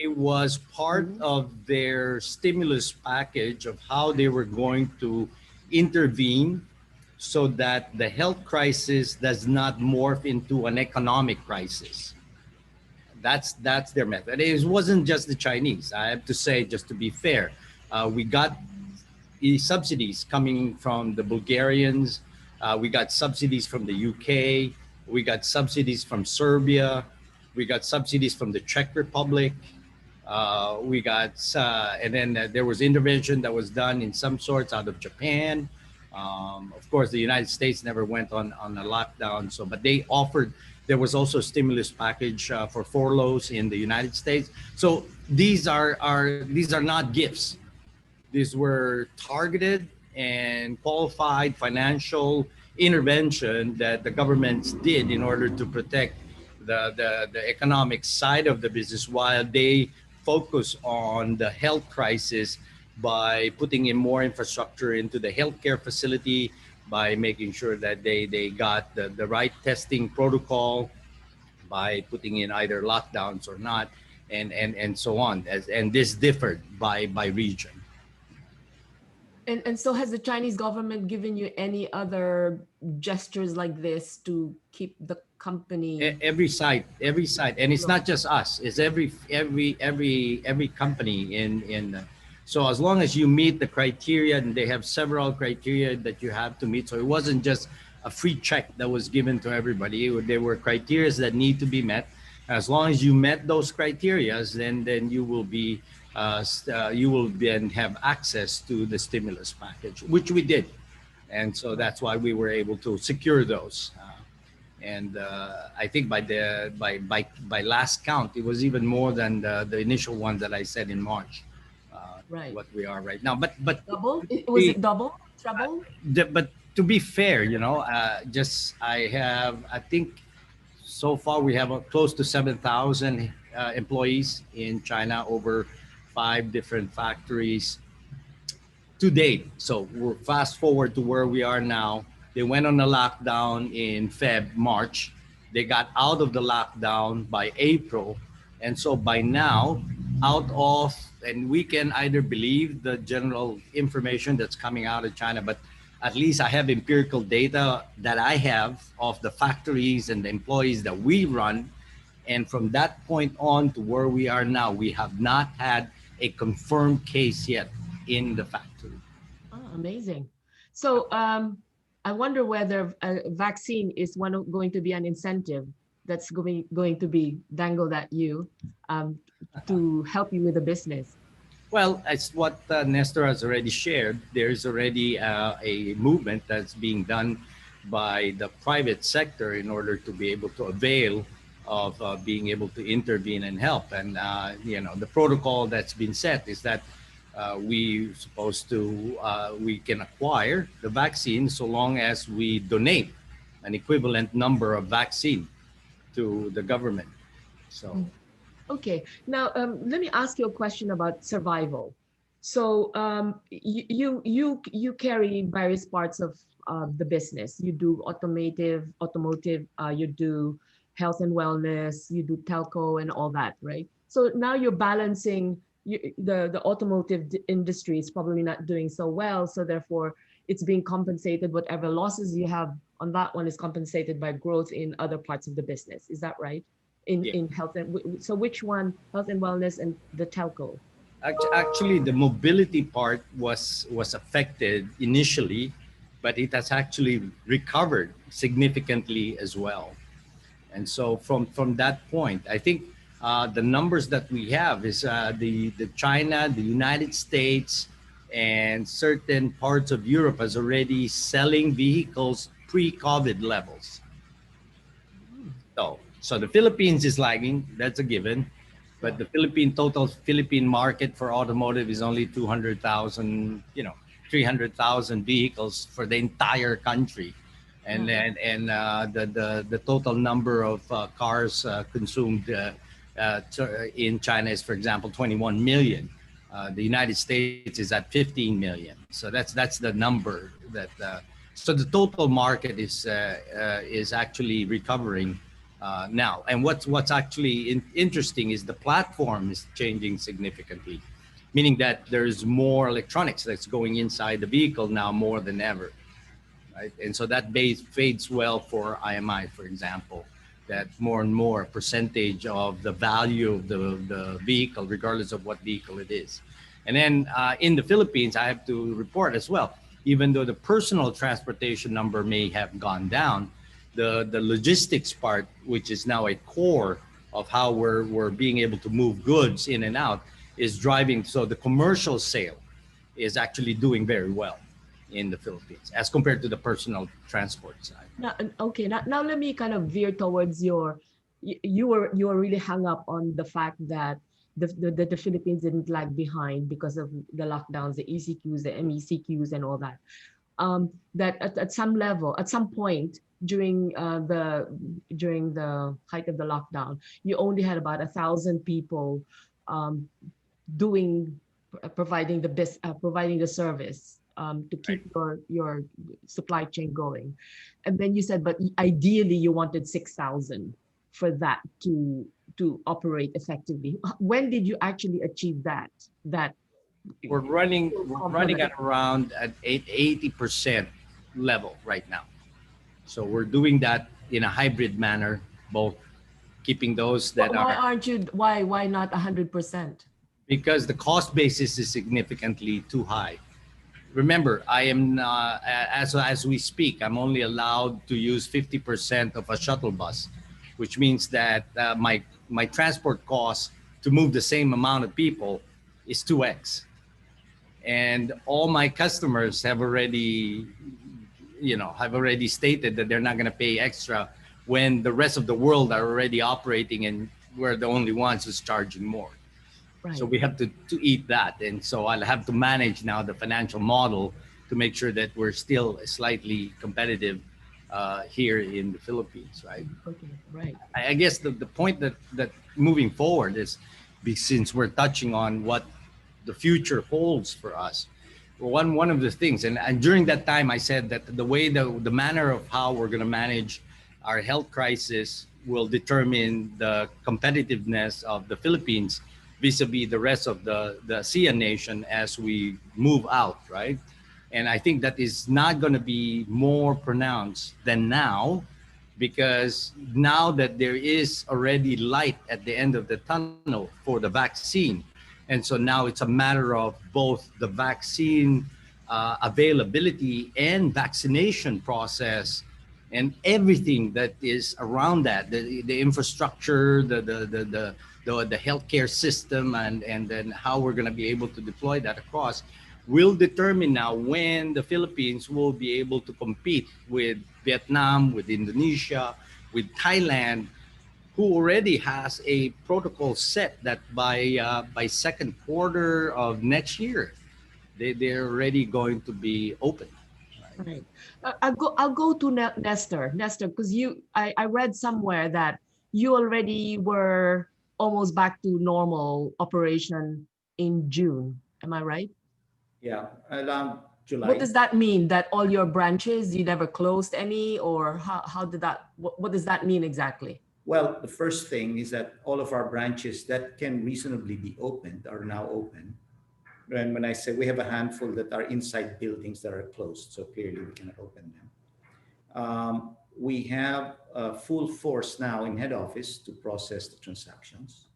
It was part Mhm. of their stimulus package of how they were going to intervene so that the health crisis does not morph into an economic crisis. That's their method. It wasn't just the Chinese. I have to say, just to be fair, we got subsidies coming from the Bulgarians. We got subsidies from the UK. We got subsidies from Serbia. We got subsidies from the Czech Republic. And then there was intervention that was done in some sorts out of Japan. Of course, the United States never went on a lockdown. So, but they offered. There was also a stimulus package for furloughs in the United States. So these are not gifts. These were targeted and qualified financial intervention that the governments did in order to protect the economic side of the business while they focus on the health crisis by putting in more infrastructure into the healthcare facility, by making sure that they got the right testing protocol, by putting in either lockdowns or not, and so on. And this differed by region. And so has the Chinese government given you any other gestures like this to keep the company? Every site, and it's not just us. It's every company in. So as long as you meet the criteria, and they have several criteria that you have to meet. So it wasn't just a free check that was given to everybody. There were criteria that need to be met. As long as you met those criteria, then you will then have access to the stimulus package, which we did, and so that's why we were able to secure those. And I think by last count, it was even more than the initial one that I said in March. Right. What we are right now, but Double? Was it double? Treble? but to be fair, just I think so far we have close to 7,000 employees in China, over 5 different factories to date. So we're fast forward to where we are now. They went on a lockdown in March. They got out of the lockdown by April. And so by now, and we can either believe the general information that's coming out of China, but at least I have empirical data that I have of the factories and the employees that we run. And from that point on to where we are now, we have not had a confirmed case yet in the factory. Oh, amazing. So I wonder whether a vaccine is going to be an incentive that's going to be dangled at you um, to help you with the business. Well, it's what Nestor has already shared. There's already a movement that's being done by the private sector in order to be able to avail of being able to intervene and help. And the protocol that's been set is that we can acquire the vaccine so long as we donate an equivalent number of vaccine to the government. So. Okay, now let me ask you a question about survival. So you carry various parts of the business. You do automotive. You do health and wellness. You do telco and all that, right? So now you're balancing. The automotive industry is probably not doing so well, so therefore it's being compensated. Whatever losses you have on that one is compensated by growth in other parts of the business. Is that right? Yeah. In health so which one, health and wellness and the telco? Actually, the mobility part was affected initially, but it has actually recovered significantly as well. And so from that point, I think the numbers that we have is the China, the United States, and certain parts of Europe is already selling vehicles pre-COVID levels. So the Philippines is lagging. That's a given. But the total Philippine market for automotive is only 200,000, 300,000 vehicles for the entire country. And the total number of cars consumed in China is, for example, 21 million. The United States is at 15 million. So that's the number that. So the total market is actually recovering now. And what's actually interesting is the platform is changing significantly, meaning that there's more electronics that's going inside the vehicle now more than ever, right? And so that base fades well for IMI, for example, that more and more percentage of the value of the vehicle, regardless of what vehicle it is. And then in the Philippines, I have to report as well, even though the personal transportation number may have gone down, the logistics part, which is now a core of how we're being able to move goods in and out, is driving. So the commercial sale is actually doing very well in the Philippines as compared to the personal transport side. Now, okay, now let me kind of veer towards you were really hung up on the fact that the Philippines didn't lag behind because of the lockdowns, the ECQs, the MECQs, and all that. That at some level, at some point during the height of the lockdown, you only had about 1,000 people providing the service to keep your supply chain going. And then you said, but ideally you wanted 6,000 for that to operate effectively. When did you actually achieve that? We're running at around at 80% level right now. So we're doing that in a hybrid manner, both keeping those that why not 100%? Because the cost basis is significantly too high. Remember, I am as we speak, I'm only allowed to use 50% of a shuttle bus, which means that my transport cost to move the same amount of people is 2x. And all my customers have already stated that they're not going to pay extra when the rest of the world are already operating and we're the only ones who's charging more. Right. So we have to eat that. And so I'll have to manage now the financial model to make sure that we're still slightly competitive here in the Philippines, right? Okay, right. I guess the point that moving forward is, since we're touching on what the future holds for us, one of the things, and during that time I said that the manner of how we're going to manage our health crisis will determine the competitiveness of the Philippines vis-a-vis the rest of the ASEAN nation as we move out, right? And I think that is not going to be more pronounced than now, because now that there is already light at the end of the tunnel for the vaccine. And so now it's a matter of both the vaccine availability and vaccination process and everything that is around that, the infrastructure, the healthcare system, and then how we're going to be able to deploy that across, will determine now when the Philippines will be able to compete with Vietnam, with Indonesia, with Thailand, who already has a protocol set that by second quarter of next year, they're already going to be open. Right. I'll go to Nestor. Nestor, because I read somewhere that you already were almost back to normal operation in June. Am I right? Yeah, around What July. does that mean? That all your branches, you never closed any, or how did that, what does that mean exactly? Well, the first thing is that all of our branches that can reasonably be opened are now open. And when I say we have a handful that are inside buildings that are closed, so clearly we cannot open them. We have a full force now in head office to process the transactions.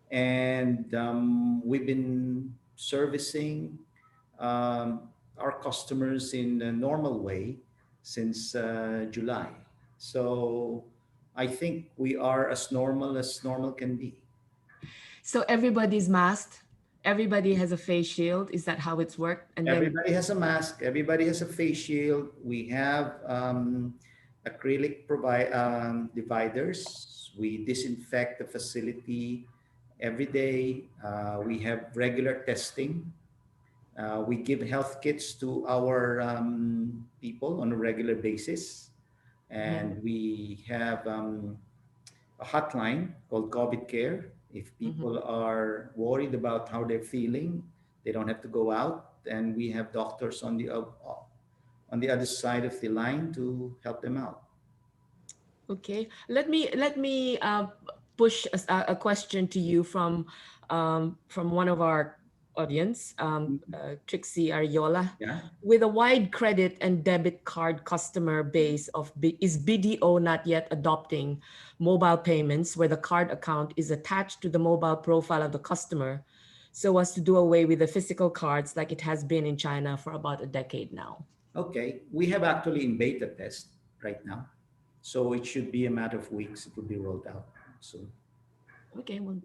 And we've been servicing our customers in a normal way since July. So I think we are as normal can be. So everybody's masked. Everybody has a face shield. Is that how it's worked? And then Everybody has a mask. Everybody has a face shield. We have acrylic dividers. We disinfect the facility every day. We have regular testing. We give health kits to our people on a regular basis. And we have a hotline called COVID Care. If people are worried about how they're feeling, they don't have to go out, and we have doctors on the other side of the line to help them out. okay, let me push a question to you from one of our audience, Trixie Ariola. Yeah. With a wide credit and debit card customer base is BDO not yet adopting mobile payments where the card account is attached to the mobile profile of the customer, so as to do away with the physical cards like it has been in China for about a decade now? Okay. We have actually in beta test right now. So it should be a matter of weeks. It will be rolled out soon. Okay, well,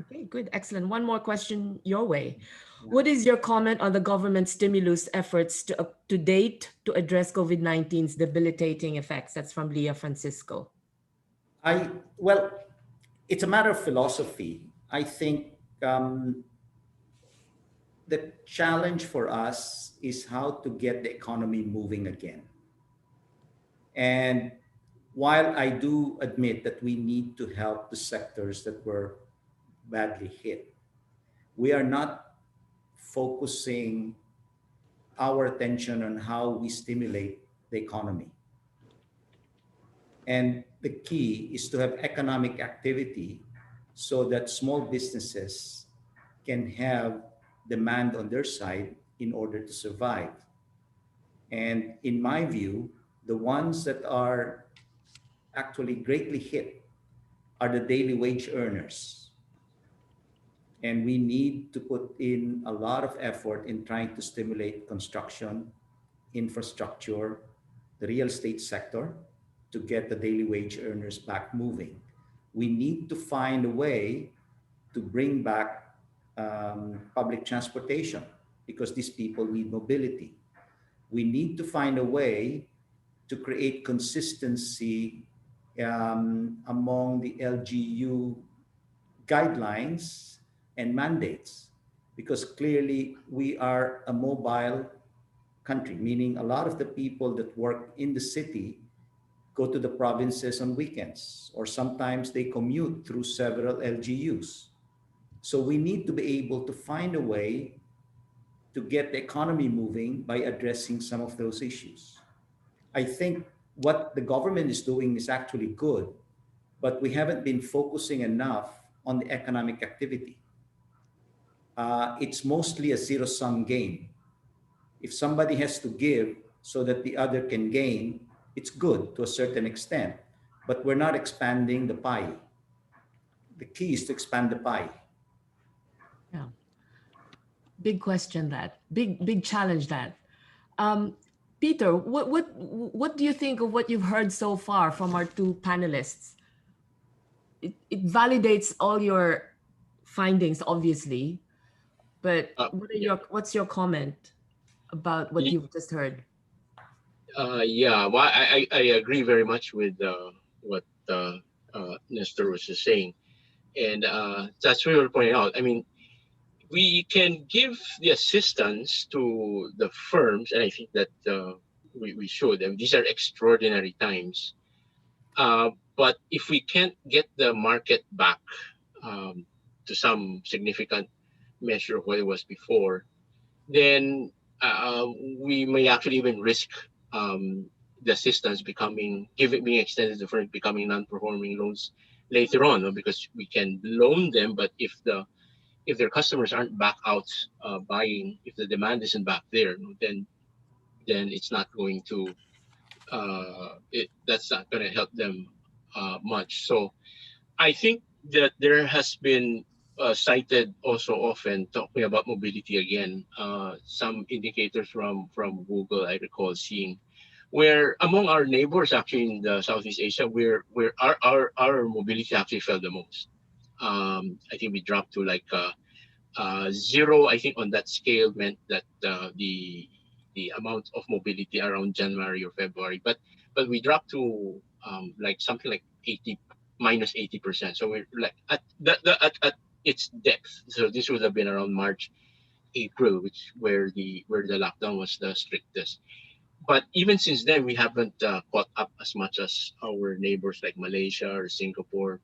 okay, good, excellent. One more question your way. What is your comment on the government stimulus efforts to date to address COVID-19's debilitating effects? That's from Leah Francisco. Well, it's a matter of philosophy. I think the challenge for us is how to get the economy moving again. And while I do admit that we need to help the sectors that were badly hit, we are not focusing our attention on how we stimulate the economy. And the key is to have economic activity so that small businesses can have demand on their side in order to survive. And in my view, the ones that are actually greatly hit are the daily wage earners. And we need to put in a lot of effort in trying to stimulate construction, infrastructure, the real estate sector to get the daily wage earners back moving. We need to find a way to bring back public transportation because these people need mobility. We need to find a way to create consistency among the LGU guidelines and mandates because clearly we are a mobile country, meaning a lot of the people that work in the city go to the provinces on weekends, or sometimes they commute through several LGUs. So we need to be able to find a way to get the economy moving by addressing some of those issues. I think what the government is doing is actually good, but we haven't been focusing enough on the economic activity. It's mostly a zero-sum game. If somebody has to give so that the other can gain, it's good to a certain extent, but we're not expanding the pie. The key is to expand the pie. Yeah. big question that, big challenge that. Peter, what do you think of what you've heard so far from our two panelists? It validates all your findings, obviously, but Yeah. what's your comment about what Y- you've just heard? yeah. Well, I agree very much with what Nestor was just saying, and that's what we were pointing out. I mean, we can give the assistance to the firms, and I think that we should. And these are extraordinary times. But if we can't get the market back um, to some significant measure of what it was before, then we may actually even risk um, the assistance being extended to firms becoming non-performing loans later on, no? Because we can loan them, but if their customers aren't back out buying, if the demand isn't back there, no, then it's not going to that's not going to help them much. So I think that there has been cited also often talking about mobility again. Some indicators from Google I recall seeing where among our neighbors actually in the Southeast Asia, where our mobility actually fell the most. I think we dropped to like zero. I think on that scale meant that the amount of mobility around January or February, but we dropped to like something like 80 -80%. So we're like at its depth. So this would have been around March, April, which where the lockdown was the strictest. But even since then, we haven't caught up as much as our neighbors like Malaysia or Singapore.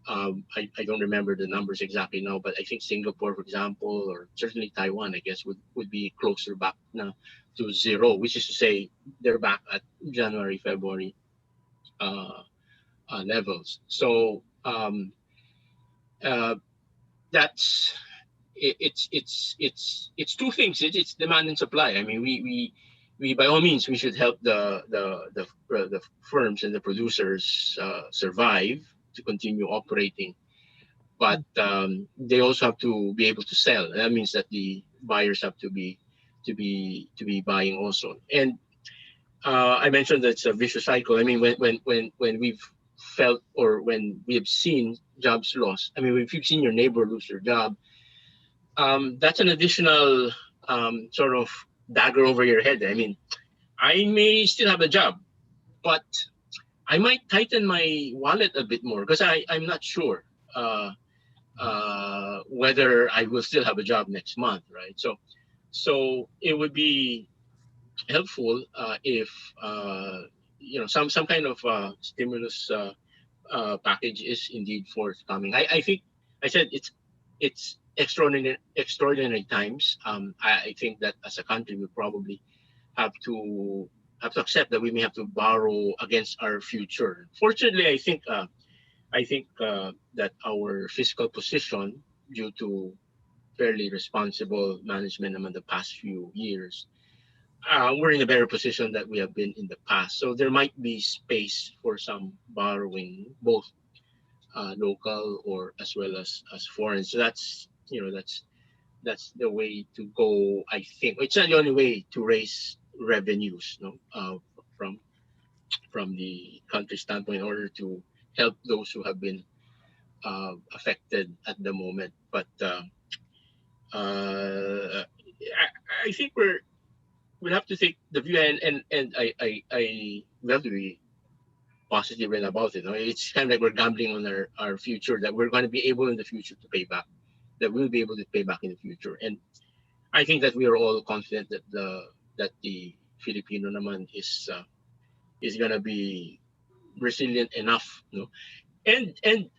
I don't remember the numbers exactly now, but I think Singapore, for example, or certainly Taiwan, I guess, would be closer back now to zero, which is to say they're back at January, February uh, levels. So uh, that's it's two things. It's demand and supply. I mean, we by all means we should help the firms and the producers survive to continue operating, but they also have to be able to sell. That means that the buyers have to be buying also. And I mentioned that it's a vicious cycle. I mean, when we've felt or when we have seen jobs lost. I mean, if you've seen your neighbor lose their job, that's an additional sort of dagger over your head. I mean, I may still have a job, but I might tighten my wallet a bit more because I'm not sure. Whether I will still have a job next month, right? So it would be helpful if some kind of stimulus package is indeed forthcoming. I think I said it's extraordinary times. I think that as a country we probably have to accept that we may have to borrow against our future. Fortunately, I think that our fiscal position, due to fairly responsible management among the past few years, we're in a better position that we have been in the past. So there might be space for some borrowing, both local or as well as foreign. So that's the way to go. I think it's not the only way to raise revenues, no, from from the country standpoint in order to help those who have been affected at the moment. But I think we'll have to take the view, and I we have to be positive and about it. No? It's kind of like we're gambling on our future, that we're going to be able in the future to pay back, that we'll be able to pay back in the future. And I think that we are all confident that the Filipino naman is going to be resilient enough, no? And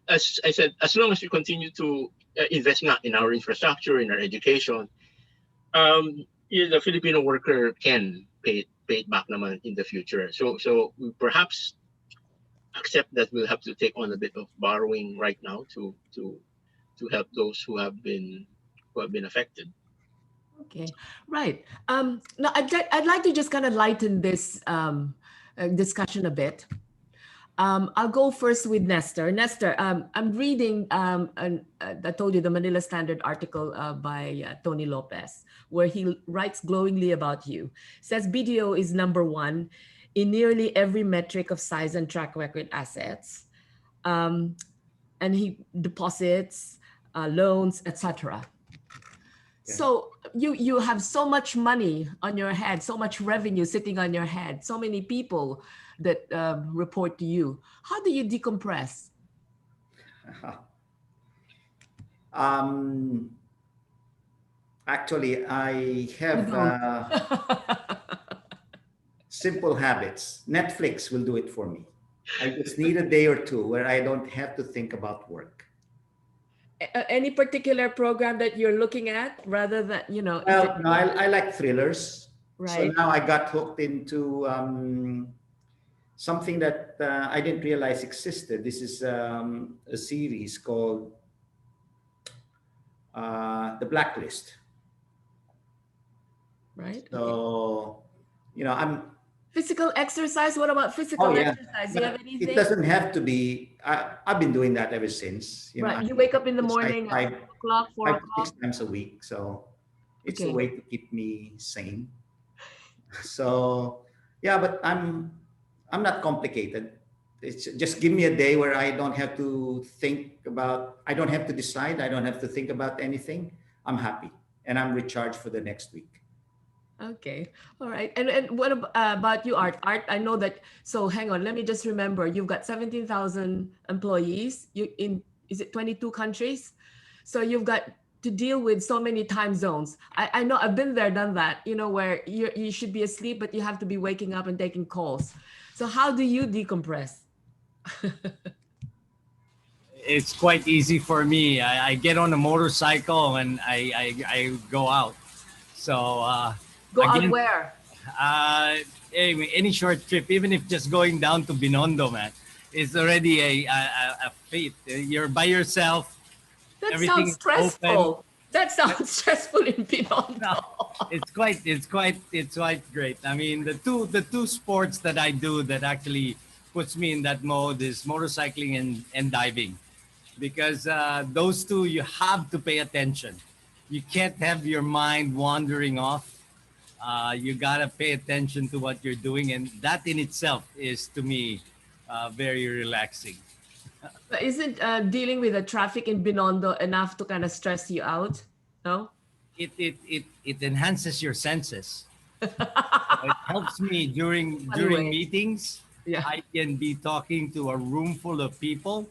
as I said, as long as we continue to invest not in our infrastructure, in our education, the Filipino worker can pay it back naman in the future. So we perhaps accept that we'll have to take on a bit of borrowing right now to help those who have been affected. Okay, right. Now I'd like to just kind of lighten this discussion a bit. I'll go first with Nestor. Nestor, I'm reading, I told you the Manila Standard article by Tony Lopez, where he writes glowingly about you. Says BDO is number one in nearly every metric of size and track record assets. And he deposits, loans, etc. Yeah. So you have so much money on your head, so much revenue sitting on your head, so many people that report to you. How do you decompress? Um, Actually, I You have don't. simple habits. Netflix will do it for me. I just need a day or two where I don't have to think about work. Any particular program that you're looking at rather than, is it Well, no, I like thrillers. So right? now I got hooked into something that I didn't realize existed. This is a series called The Blacklist. Right? Okay. So, I'm Physical exercise. What about Oh physical yeah, exercise? Do you have but it anything? doesn't have to be. I've been doing that ever since. Right. I You wake up in the exercise morning at 5 o'clock, four 5 to 6 o'clock. times a week, so it's a Okay. way to keep me sane. So yeah, but I'm not complicated. It's just give me a day where I don't have to think about. I don't have to decide. I don't have to think about anything. I'm happy and I'm recharged for the next week. Okay. All right. And what about you, Art? Art, I know that. So hang on. Let me just remember. You've got 17,000 employees. Is it 22 countries? So you've got to deal with so many time zones. I know I've been there, done that, where you should be asleep, but you have to be waking up and taking calls. So how do you decompress? It's quite easy for me. I get on a motorcycle and I go out. So Go out again, where? uh, any short trip, even if just going down to Binondo, man, it's already a feat. You're by yourself. That Everything sounds is open. stressful. That sounds stressful in No, Binondo. it's quite great. I mean, the two sports that I do that actually puts me in that mode is motorcycling and diving, because those two you have to pay attention. You can't have your mind wandering off. You gotta pay attention to what you're doing, and that in itself is to me very relaxing. But isn't dealing with the traffic in Binondo enough to kind of stress you out? No? It enhances your senses. So it helps me Funny during way. meetings. Yeah. I can be talking to a room full of people,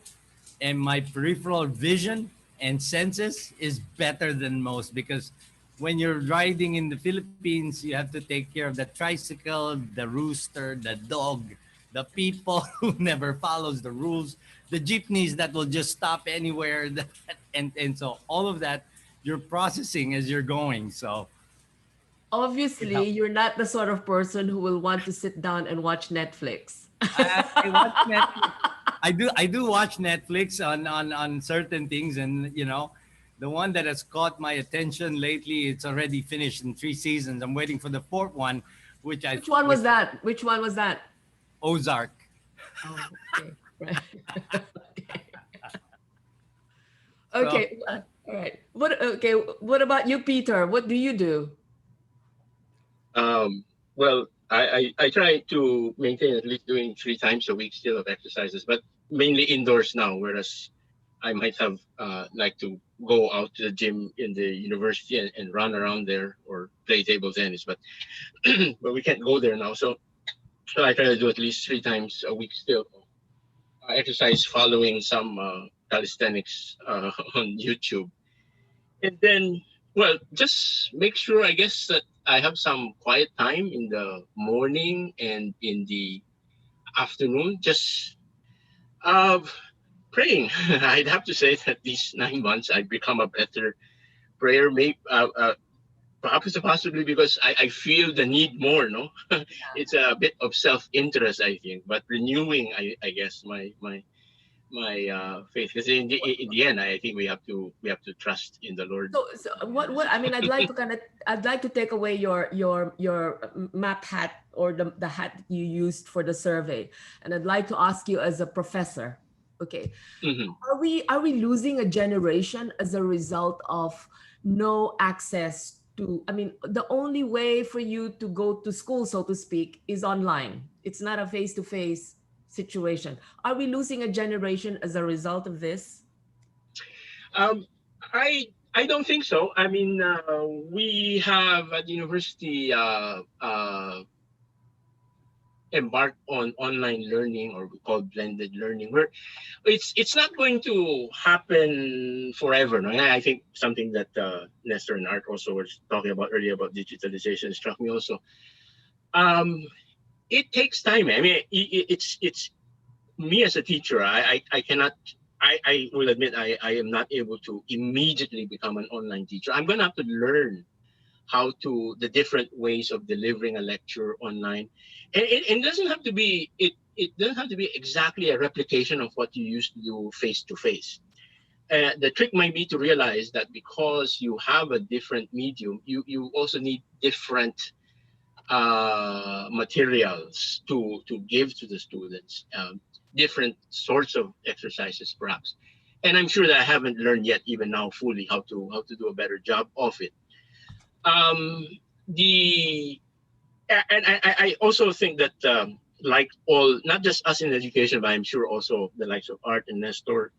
and my peripheral vision and senses is better than most, because when you're riding in the Philippines, you have to take care of the tricycle, the rooster, the dog, the people who never follows the rules, the jeepneys that will just stop anywhere, and so all of that you're processing as you're going. So it Obviously, helps. you're not the sort of person who will want to sit down and watch Netflix. I watch Netflix. I do watch Netflix on certain things, and the one that has caught my attention lately, it's already finished in 3 seasons. I'm waiting for the fourth one, which I Which one which was that? Which one was that? Ozark. Oh, okay. Right. Okay. So Okay. All right. What about you, Peter? What do you do? Well, I try to maintain at least doing 3 times a week still of exercises, but mainly indoors now, whereas I might have like to go out to the gym in the university and run around there or play table tennis, but but we can't go there now. So I try to do at least 3 times a week still. Exercise following some calisthenics on YouTube. And then, well, just make sure, I guess, that I have some quiet time in the morning and in the afternoon, just uh, praying. I'd have to say that these 9 months I've become a better prayer. Maybe perhaps possibly because I feel the need more. No, it's a bit of self interest, I think, but renewing, I guess, my faith, because in the end, I think we have to trust in the Lord. So what I mean, I'd like to take away your map hat, or the hat that you used for the survey, and I'd like to ask you as a professor. Okay, Mhm. are we losing a generation as a result of no access to, I mean, the only way for you to go to school, so to speak, is online. It's not a face-to-face situation. Are we losing a generation as a result of this? Um, I don't think so. I mean, we have at the university embarked on online learning, or we call blended learning, where it's not going to happen forever. No, I think something that Nestor and Art also were talking about earlier about digitalization struck me also. Um, it takes time. I mean, it's me as a teacher. I cannot. I will admit I am not able to immediately become an online teacher. I'm gonna have to learn how to the different ways of delivering a lecture online, and it doesn't have to be it doesn't have to be exactly a replication of what you used to do face to face. The trick might be to realize that because you have a different medium, you also need different materials to give to the students, different sorts of exercises perhaps, and I'm sure that I haven't learned yet even now fully how to do a better job of it. um the and I also think that, like all, not just us in education, but I'm sure also the likes of Art and Nestor,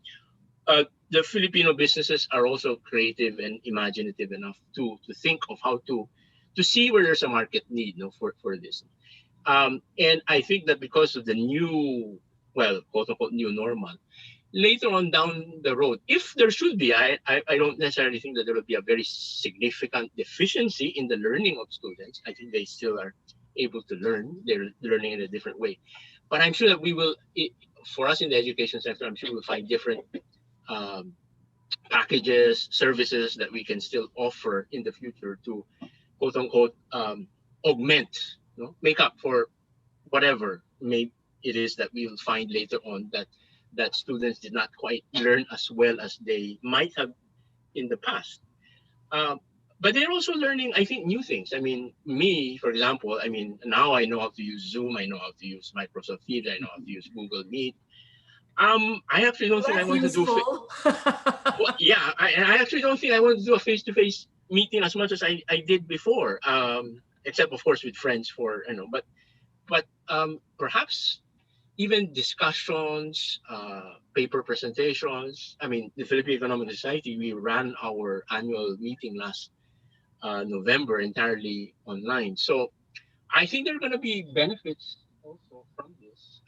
the Filipino businesses are also creative and imaginative enough to think of how to see where there's a market need, for this. And I think that because of the new, well, quote unquote, new normal, later on down the road, if there should be, I don't necessarily think that there will be a very significant deficiency in the learning of students. I think they still are able to learn. They're learning in a different way. But I'm sure that for us in the education sector, I'm sure we'll find different um, packages, services that we can still offer in the future to quote unquote augment, make up for whatever may it is that we'll find later on that students did not quite learn as well as they might have in the past. Um, but they're also learning, I think, new things. I mean, me, for example, I mean, now I know how to use Zoom, I know how to use Microsoft Teams, I know how to use Google Meet. I actually don't Well, think I that's want to do. useful. Well, yeah, I actually don't think I want to do a face-to-face meeting as much as I did before. Except of course with friends for but perhaps even discussions, paper presentations. I mean, the Philippine Economic Society, we ran our annual meeting last November entirely online. So I think there are going to be benefits also from this.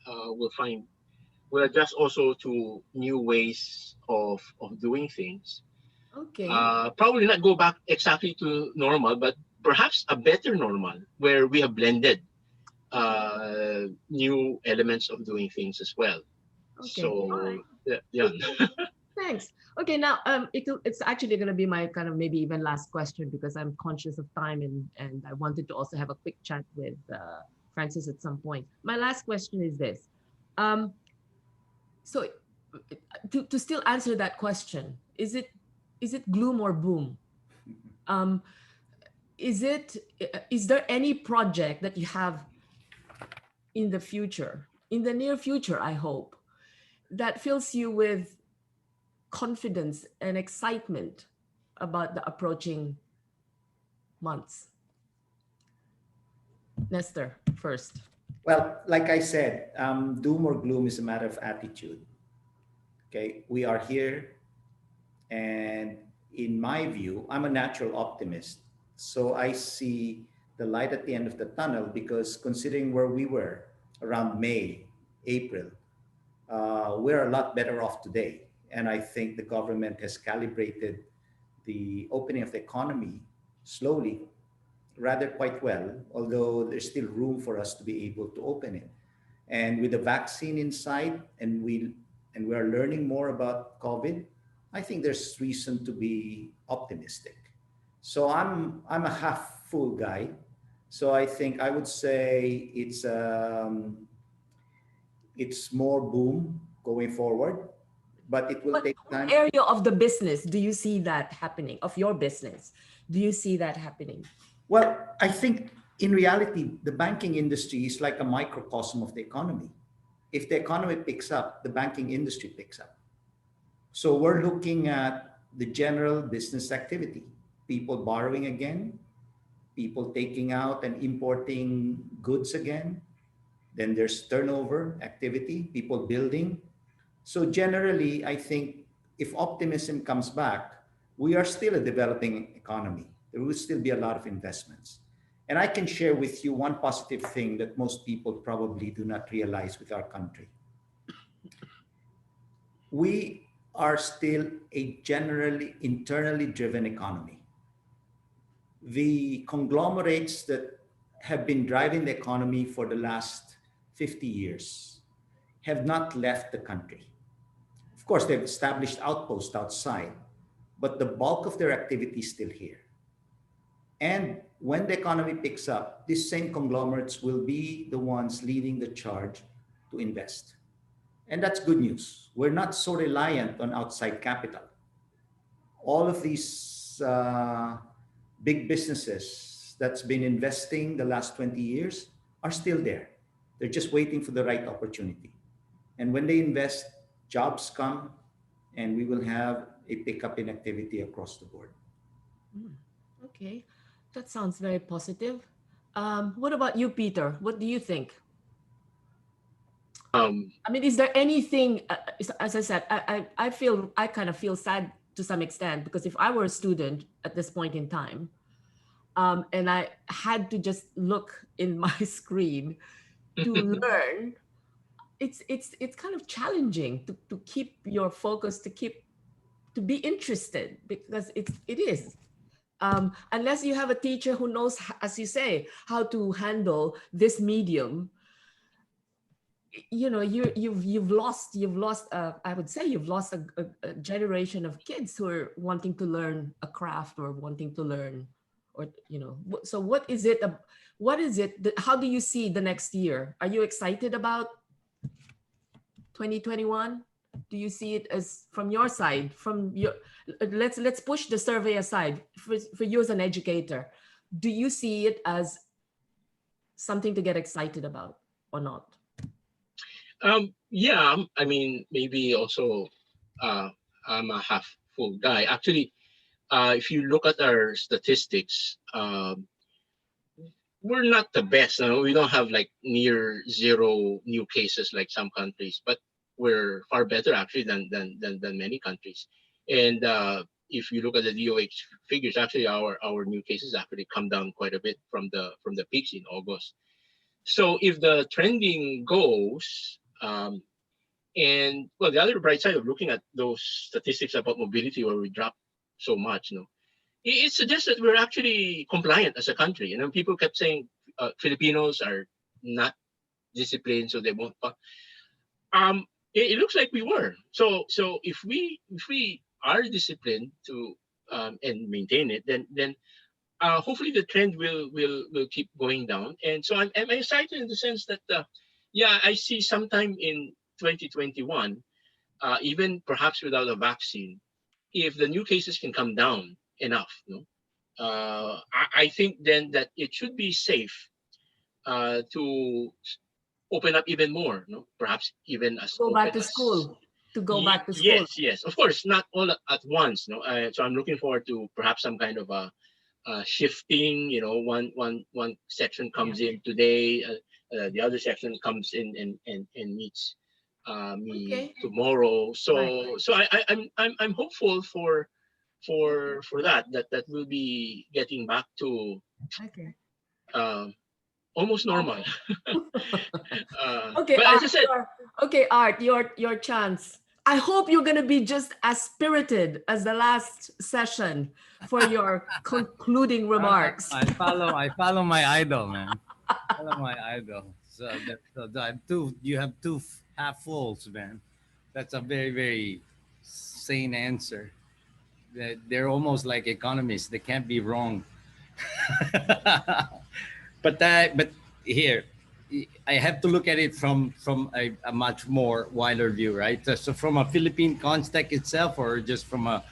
We'll adjust also to new ways of doing things. Okay. Probably not go back exactly to normal, but perhaps a better normal where we have blended new elements of doing things as well. Okay. All So right. yeah. Thanks. Okay, now it's actually going to be my kind of maybe even last question, because I'm conscious of time, and I wanted to also have a quick chat with Francis at some point. My last question is this. Um, so to still answer that question, is it gloom or boom? Um, is there any project that you have in the future, in the near future, I hope, that fills you with confidence and excitement about the approaching months? Nestor, first. Well, like I said, doom or gloom is a matter of attitude. Okay, we are here, and in my view, I'm a natural optimist. So I see the light at the end of the tunnel, because considering where we were around May, April, we're a lot better off today. And I think the government has calibrated the opening of the economy slowly, rather quite well, although there's still room for us to be able to open it. And with the vaccine in sight, and we are learning more about COVID, I think there's reason to be optimistic. So I'm a half full guy. So I think I would say it's more boom going forward. but it will take What time. area of the business do you see that happening, of your business? Do you see that happening? Well, I think in reality, the banking industry is like a microcosm of the economy. If the economy picks up, the banking industry picks up. So we're looking at the general business activity, people borrowing again, people taking out and importing goods again. Then there's turnover activity, people building. So generally, I think if optimism comes back, we are still a developing economy. There will still be a lot of investments. And I can share with you one positive thing that most people probably do not realize with our country. We are still a generally internally driven economy. The conglomerates that have been driving the economy for the last 50 years have not left the country. Of course, they've established outposts outside, but the bulk of their activity is still here. And when the economy picks up, these same conglomerates will be the ones leading the charge to invest. And that's good news. We're not so reliant on outside capital. All of these big businesses that's been investing the last 20 years are still there. They're just waiting for the right opportunity. And when they invest, jobs come, and we will have a pickup in activity across the board. Okay, that sounds very positive. What about you, Peter? What do you think? I mean, is there anything, as I said, I kind of feel sad to some extent, because if I were a student at this point in time, and I had to just look in my screen to learn, it's kind of challenging to keep your focus, to be interested, because it is. Unless you have a teacher who knows, as you say, how to handle this medium, you know, you've lost I would say you've lost a generation of kids who are wanting to learn a craft, or wanting to learn, or, you know. So what is it how do you see the next year? Are you excited about 2021? Do you see it as, from your side, from your, let's push the survey aside, for you as an educator, do you see it as something to get excited about or not? Yeah, I mean, maybe also I'm a half full guy. Actually, if you look at our statistics, we're not the best. You know? We don't have like near zero new cases like some countries, but we're far better actually than many countries. And if you look at the DOH figures, actually our new cases actually come down quite a bit from the peaks in August. So if the trending goes, and well, the other bright side of looking at those statistics about mobility where we drop so much, you know, it suggests that we're actually compliant as a country. You know, people kept saying Filipinos are not disciplined, so they won't. It looks like we were. So if we are disciplined to and maintain it, then hopefully the trend will keep going down. And so I'm excited in the sense that yeah, I see sometime in 2021, even perhaps without a vaccine, if the new cases can come down enough, you know, I think then that it should be safe to open up even more, you know, perhaps even as Go open back to as school. To go back to school. yes, of course, not all at once, you know. So I'm looking forward to perhaps some kind of a shifting, you know, one section comes in today, the other section comes in and meets me tomorrow. So I'm hopeful for that we'll be getting back to almost normal. Okay, but Art, as I said, Art, your chance. I hope you're gonna be just as spirited as the last session for your concluding remarks. I follow my idol, man. Follow my idol. So you have two half fulls, man. That's a very, very sane answer. They're almost like economists. They can't be wrong. But here, I have to look at it from a much more wider view, right? So from a Philippine context itself, or just from a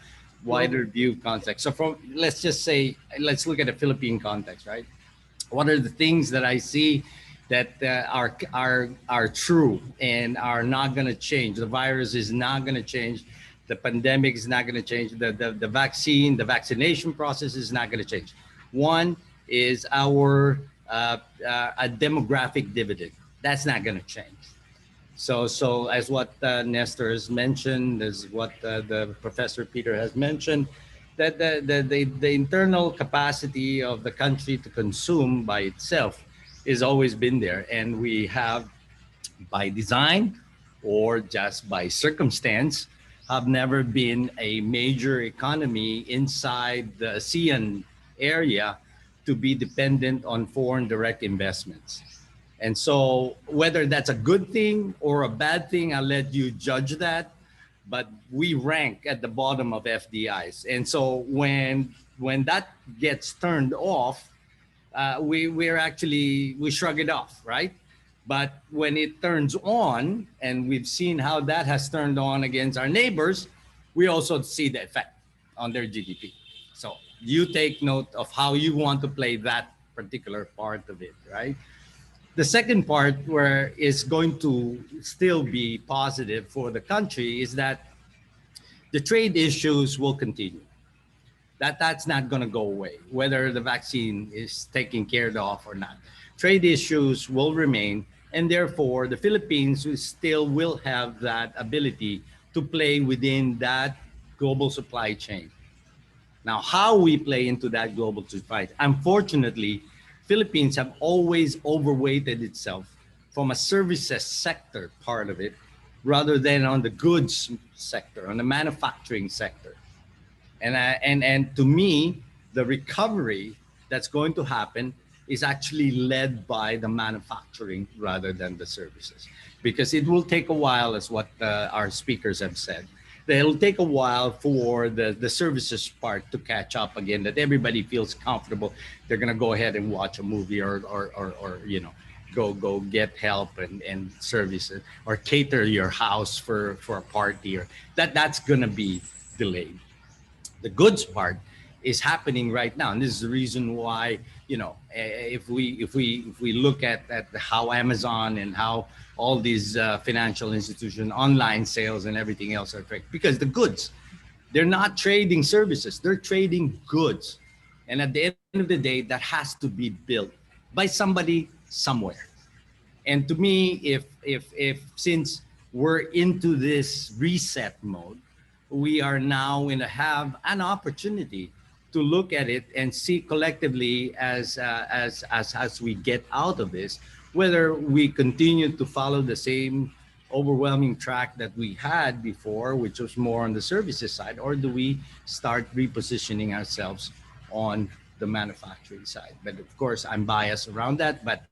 wider view context. So from, let's just say, let's look at the Philippine context, right? What are the things that I see that are true and are not going to change? The virus is not going to change. The pandemic is not going to change. The vaccine, the vaccination process is not going to change. One is our a demographic dividend. That's not going to change. So as what Nestor has mentioned, as what the Professor Peter has mentioned, that the internal capacity of the country to consume by itself is always been there, and we have, by design or just by circumstance, have never been a major economy inside the ASEAN area to be dependent on foreign direct investments. And so whether that's a good thing or a bad thing, I'll let you judge that. But we rank at the bottom of FDIs. And so when that gets turned off, we shrug it off, right? But when it turns on, and we've seen how that has turned on against our neighbors, we also see the effect on their GDP. So you take note of how you want to play that particular part of it, right? The second part, where is going to still be positive for the country, is that the trade issues will continue. That's not going to go away, whether the vaccine is taken care of or not. Trade issues will remain, and therefore the Philippines still will have that ability to play within that global supply chain. Now, how we play into that global supply, unfortunately, Philippines have always overweighted itself from a services sector part of it, rather than on the goods sector, on the manufacturing sector. And to me, the recovery that's going to happen is actually led by the manufacturing rather than the services, because it will take a while, as what our speakers have said. It'll take a while for the services part to catch up again, that everybody feels comfortable. They're going to go ahead and watch a movie or go get help and services, or cater your house for a party, or that's going to be delayed. The goods part is happening right now, and this is the reason why, if we look at how Amazon and how all these financial institutions, online sales and everything else are trading, because the goods, they're not trading services, they're trading goods. And at the end of the day, that has to be built by somebody somewhere. And to me, if since we're into this reset mode, we are now in have an opportunity to look at it and see collectively as we get out of this, whether we continue to follow the same overwhelming track that we had before, which was more on the services side, or do we start repositioning ourselves on the manufacturing side? But of course, I'm biased around that, but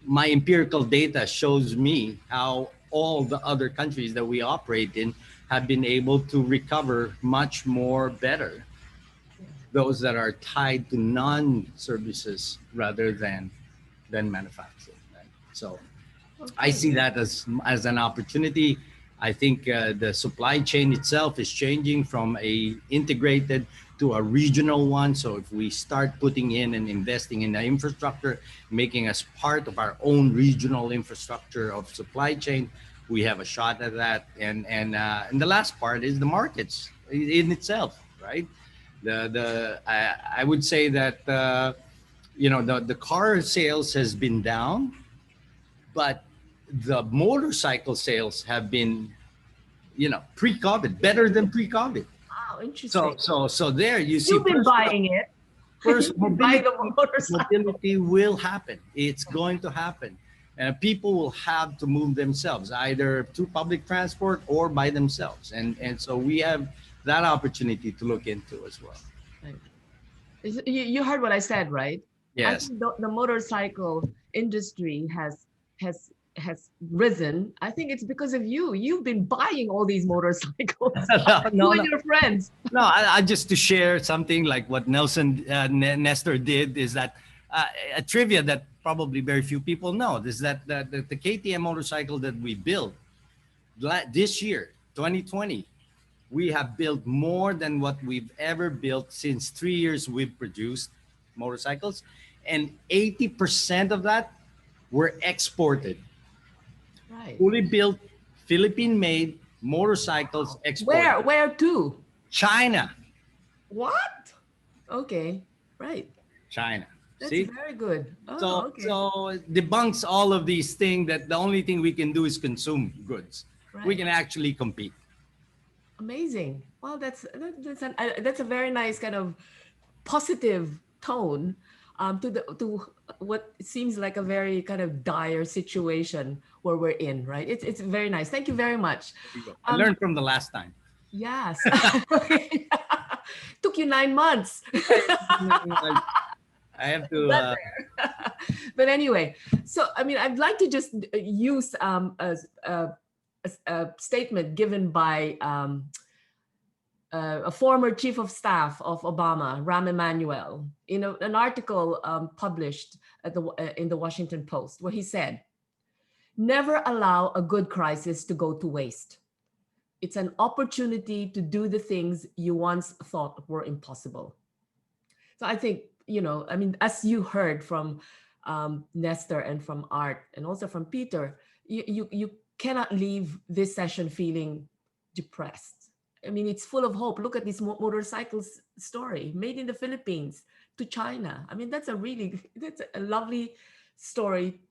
my empirical data shows me how all the other countries that we operate in have been able to recover much more better, those that are tied to non-services rather than manufacturing. Right? So I see that as an opportunity. I think the supply chain itself is changing from a integrated to a regional one. So if we start putting in and investing in the infrastructure, making us part of our own regional infrastructure of supply chain, we have a shot at that. And the last part is the markets in itself, right? I would say that the car sales has been down, but the motorcycle sales have been, pre-COVID, better than pre-COVID. Wow, interesting. So there you see. You've been buying it. First, mobility will happen. It's going to happen. And people will have to move themselves, either through public transport or by themselves. And so we have that opportunity to look into as well. Right. You heard what I said, right? Yes. I think the motorcycle industry has risen. I think it's because of you. You've been buying all these motorcycles. You and your friends. No, I just to share something like what Nestor did, is that a trivia that probably very few people know is that the KTM motorcycle that we built this year, 2020, we have built more than what we've ever built since 3 years we've produced motorcycles. And 80% of that were exported. Right. Fully built, Philippine made motorcycles exported. Where to? China. What? Okay. Right. China. That's See? very good. Oh, So okay. so it debunks all of these things that the only thing we can do is consume goods. We Right. can actually compete. Amazing. Well, that's a very nice kind of positive tone to what seems like a very kind of dire situation where we're in, right? It's very nice. Thank you very much. There you go. I Um, learned from the last time. yes. Took you 9 months. I have You to. got there. But anyway, so I mean, I'd like to just use a statement given by a former chief of staff of Obama, Rahm Emanuel, in an article published in the Washington Post, where he said, "Never allow a good crisis to go to waste. It's an opportunity to do the things you once thought were impossible." So I think, I mean, as you heard from Nestor and from Art and also from Peter, you cannot leave this session feeling depressed. I mean, it's full of hope. Look at this motorcycles story, made in the Philippines to China. I mean, that's a lovely story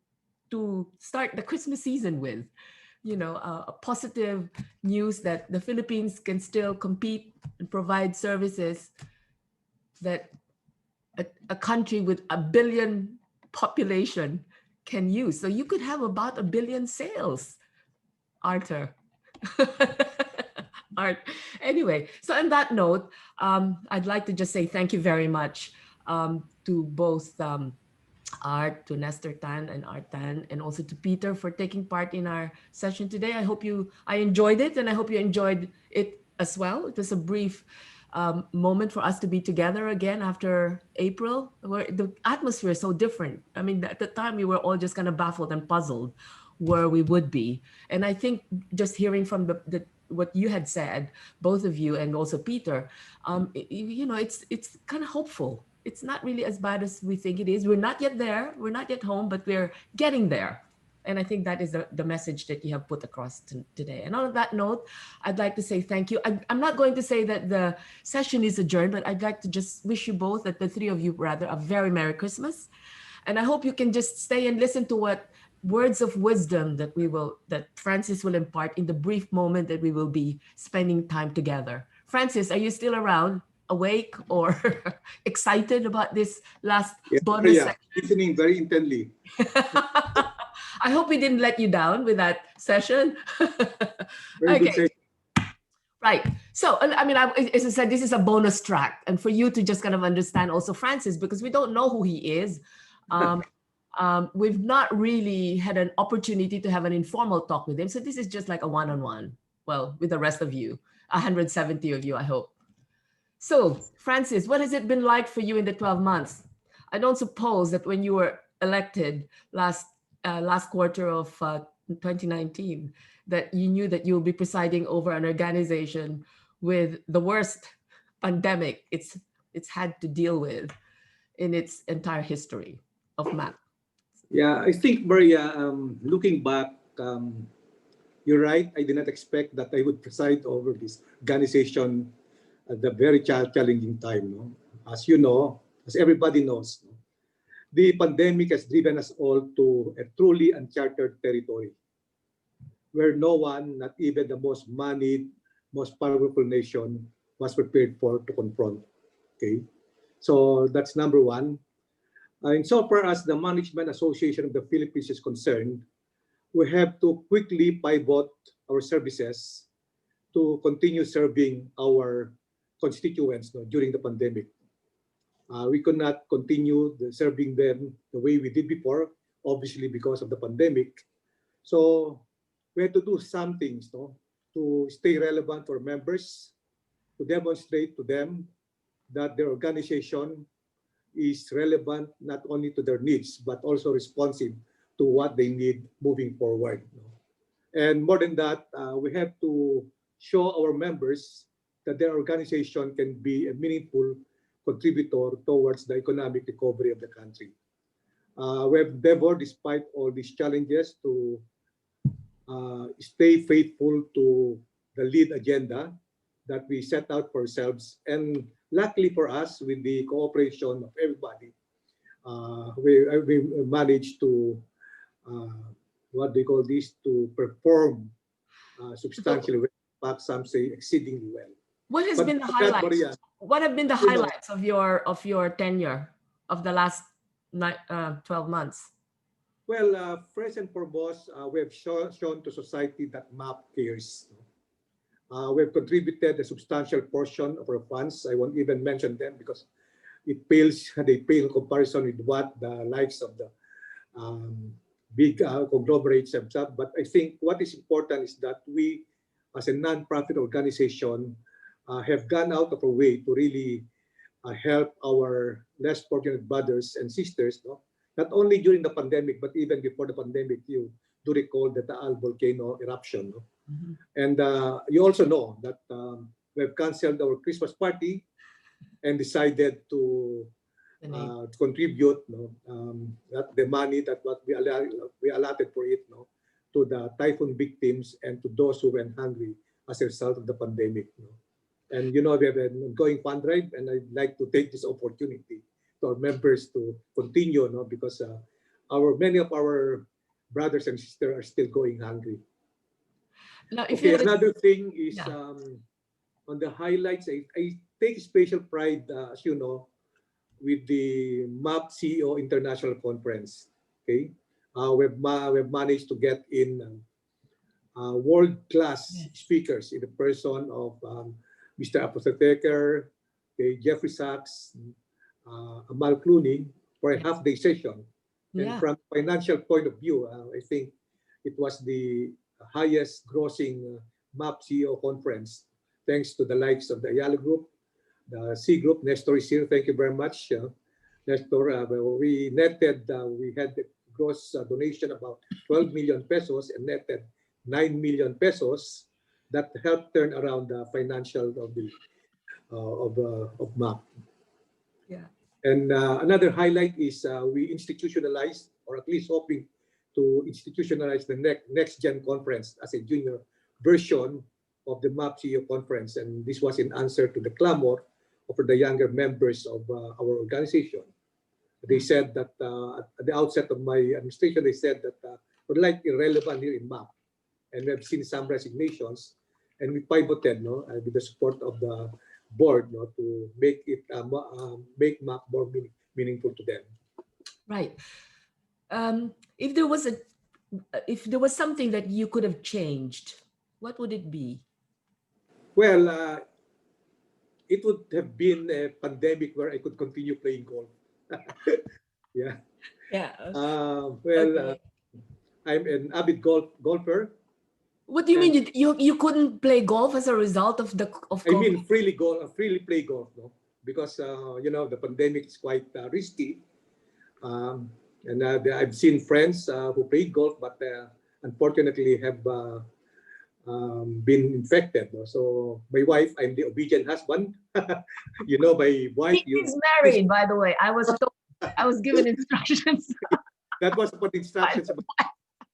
to start the Christmas season with. A positive news that the Philippines can still compete and provide services that a country with a billion population can use. So you could have about 1 billion sales, Arthur. Art. Anyway, so on that note, I'd like to just say thank you very much to both Art, to Nestor Tan and Art Tan, and also to Peter for taking part in our session today. I enjoyed it, and I hope you enjoyed it as well. It was a brief moment for us to be together again after April, where the atmosphere is so different. I mean, at the time we were all just kind of baffled and puzzled where we would be. And I think just hearing from what you had said, both of you and also Peter, it's kind of hopeful. It's not really as bad as we think it is. We're not yet there. We're not yet home, but we're getting there. And I think that is the message that you have put across today. And on that note, I'd like to say thank you. I'm not going to say that the session is adjourned, but I'd like to just wish you both, that the three of you rather, a very Merry Christmas. And I hope you can just stay and listen to what words of wisdom that Francis will impart in the brief moment that we will be spending time together. Francis, are you still around, awake, or excited about this last bonus section? Listening very intently. I hope we didn't let you down with that session. Very good session. Right. So, I mean, as I said, this is a bonus track. And for you to just kind of understand also Francis, because we don't know who he is. We've not really had an opportunity to have an informal talk with him. So this is just like a one-on-one. Well, with the rest of you, 170 of you, I hope. So, Francis, what has it been like for you in the 12 months? I don't suppose that when you were elected last quarter of 2019, that you knew that you'll be presiding over an organization with the worst pandemic it's had to deal with in its entire history of man. Yeah, I think, Maria, looking back, you're right. I did not expect that I would preside over this organization at the very challenging time. No? As you know, as everybody knows, no? The pandemic has driven us all to a truly uncharted territory where no one, not even the most moneyed, most powerful nation, was prepared to confront. Okay, so that's number one. Insofar as the Management Association of the Philippines is concerned, we have to quickly pivot our services to continue serving our constituents during the pandemic. We could not continue serving them the way we did before, obviously because of the pandemic. So we had to do some things to stay relevant for members, to demonstrate to them that their organization is relevant not only to their needs, but also responsive to what they need moving forward. And more than that, we have to show our members that their organization can be a meaningful contributor towards the economic recovery of the country. We have endeavored, despite all these challenges, to stay faithful to the lead agenda that we set out for ourselves. And luckily for us, with the cooperation of everybody, we managed to, what they call this, to perform substantially well. In fact, some say exceedingly well. What has But been the that, highlights? Maria, What have been the you know, highlights of your tenure of the last 12 months? well, first and foremost, we have shown to society that MAP cares. We have contributed a substantial portion of our funds. I won't even mention them because they pale in comparison with what the likes of the big conglomerates have done. But I think what is important is that we, as a non-profit organization, have gone out of our way to really help our less fortunate brothers and sisters, not only during the pandemic, but even before the pandemic. You do recall the Taal volcano eruption. Mm-hmm. And you also know that we have canceled our Christmas party and decided to contribute the money that what we allotted for it to the typhoon victims and to those who went hungry as a result of the pandemic. And we have an ongoing fund drive, and I'd like to take this opportunity to our members to continue, because many of our brothers and sisters are still going hungry. Now, Okay, another thing is on the highlights, I take special pride, as you know, with the MAP CEO International Conference. Okay, we've managed to get in world-class speakers in the person of Mr. Apotheker, okay, Jeffrey Sachs, Amal Clooney for a half-day session. And from a financial point of view, I think it was the highest grossing MAP CEO conference, thanks to the likes of the Ayala Group, the C Group. Nestor is here. Thank you very much, Nestor. We had the gross donation about 12 million pesos and netted 9 million pesos that helped turn around the financial of the of MAP. Yeah. And another highlight is we institutionalized, or at least hoping to institutionalize, the next gen conference as a junior version of the MAP CEO conference. And this was in answer to the clamor of the younger members of our organization. They said that at the outset of my administration, they said that we're like irrelevant here in MAP. And we have seen some resignations, and we pivoted with the support of the board to make it make MAP more meaningful to them. Right. If there was something that you could have changed, what would it be? Well, it would have been a pandemic where I could continue playing golf. Yeah. Yeah. I'm an avid golfer. What do you mean you couldn't play golf as a result of COVID? I mean freely play golf, because the pandemic is quite risky. And I've seen friends who play golf, but unfortunately have been infected. So my wife, I'm the obedient husband. My wife. He's married, by the way. I was given instructions. That was what instructions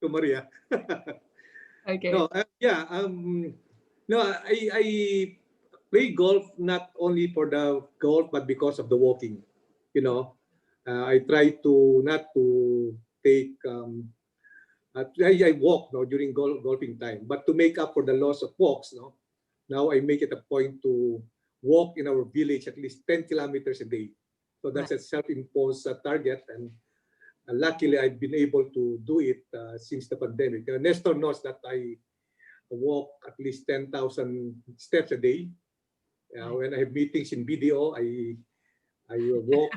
to Maria. Okay. No, I play golf not only for the golf, but because of the walking. I try to not to take. I walk during golfing time, but to make up for the loss of walks, now I make it a point to walk in our village at least 10 kilometers a day. So that's a self-imposed target, and luckily I've been able to do it since the pandemic. Nestor knows that I walk at least 10,000 steps a day. When I have meetings in BDO, I walk.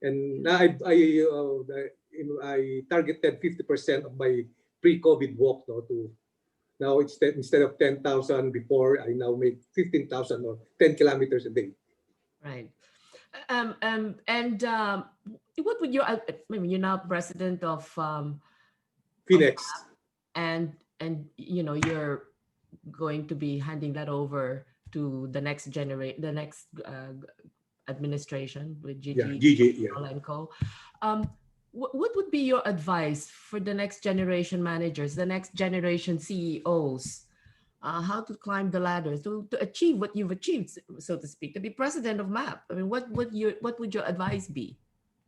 And now I targeted 50% of my pre-COVID walk to now. Instead of 10,000 before, I now make 15,000 or 10 kilometers a day. Right. And what would your, I mean, you're now president of Phoenix. and you're going to be handing that over to the next administration with Yeah, Gigi Gigi. Yeah. and Co. Um, what would be your advice for the next generation managers, the next generation CEOs, how to climb the ladder to achieve what you've achieved, so to speak, to be president of MAP? I mean, what would your advice be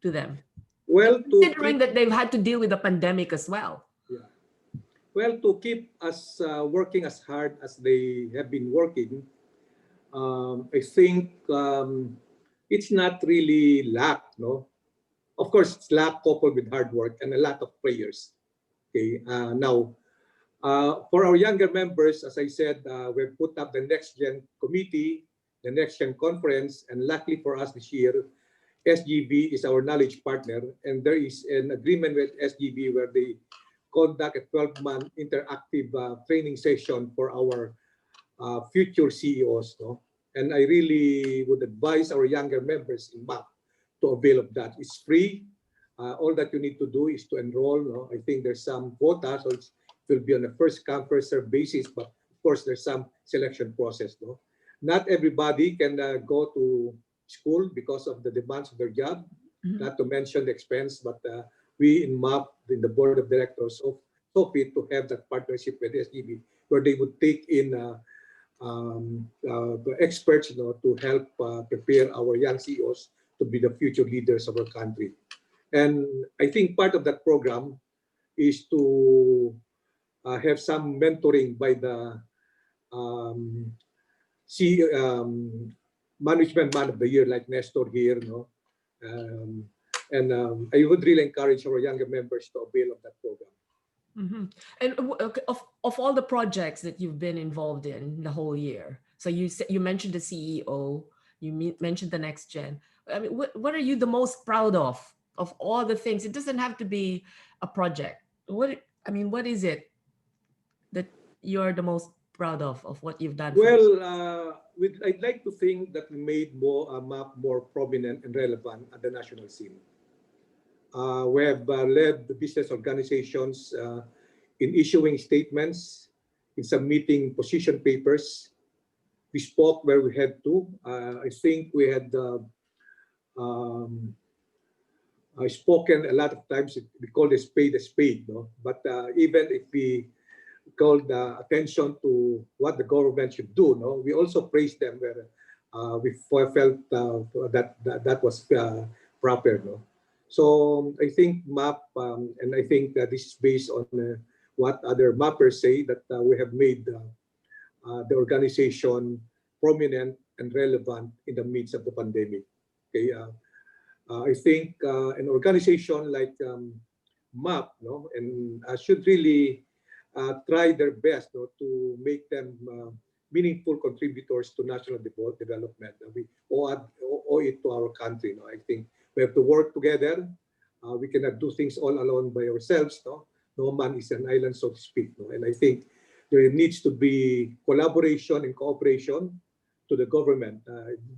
to them? And Well, to considering keep that they've had to deal with the pandemic as well. yeah. Well, to keep us working as hard as they have been working, I think it's not really luck, no. Of course, it's luck coupled with hard work and a lot of prayers. Okay. Now, for our younger members, as I said, we've put up the Next Gen Committee, the Next Gen Conference, and luckily for us this year, SGB is our knowledge partner, and there is an agreement with SGB where they conduct a 12-month interactive training session for our future CEOs. No? And I really would advise our younger members in MAP to avail of that. It's free. All that you need to do is to enroll. No? I think there's some quota, so it will be on a first come, first serve basis, but of course there's some selection process. No? Not everybody can go to school because of the demands of their job, not to mention the expense, but we in MAP, in the board of directors, so fit to have that partnership with SGB, where they would take in the experts, to help prepare our young CEOs to be the future leaders of our country. And I think part of that program is to have some mentoring by the um, C, management man of the year, like Nestor here, no? Um, and I would really encourage our younger members to avail of that program. Mm-hmm. And okay, of all the projects that you've been involved in the whole year, so you mentioned the CEO, mentioned the next gen. I mean, what are you the most proud of all the things? It doesn't have to be a project. What is it that you're the most proud of what you've done for? Well, I'd like to think that we made MAP more prominent and relevant at the national scene. We have led the business organizations in issuing statements, in submitting position papers. We spoke where we had to. I think we had um, spoken a lot of times. We call a spade, no? But even if we called attention to what the government should do, no, we also praised them where we felt that was proper, no. So I think MAP, and I think that this is based on what other mappers say, that we have made the organization prominent and relevant in the midst of the pandemic. Okay, I think an organization like MAP, no, and should really try their best, no, to make them meaningful contributors to national development. We owe it to our country. No? I think we have to work together. We cannot do things all alone by ourselves. No, no man is an island, so to speak. No? And I think there needs to be collaboration and cooperation to the government.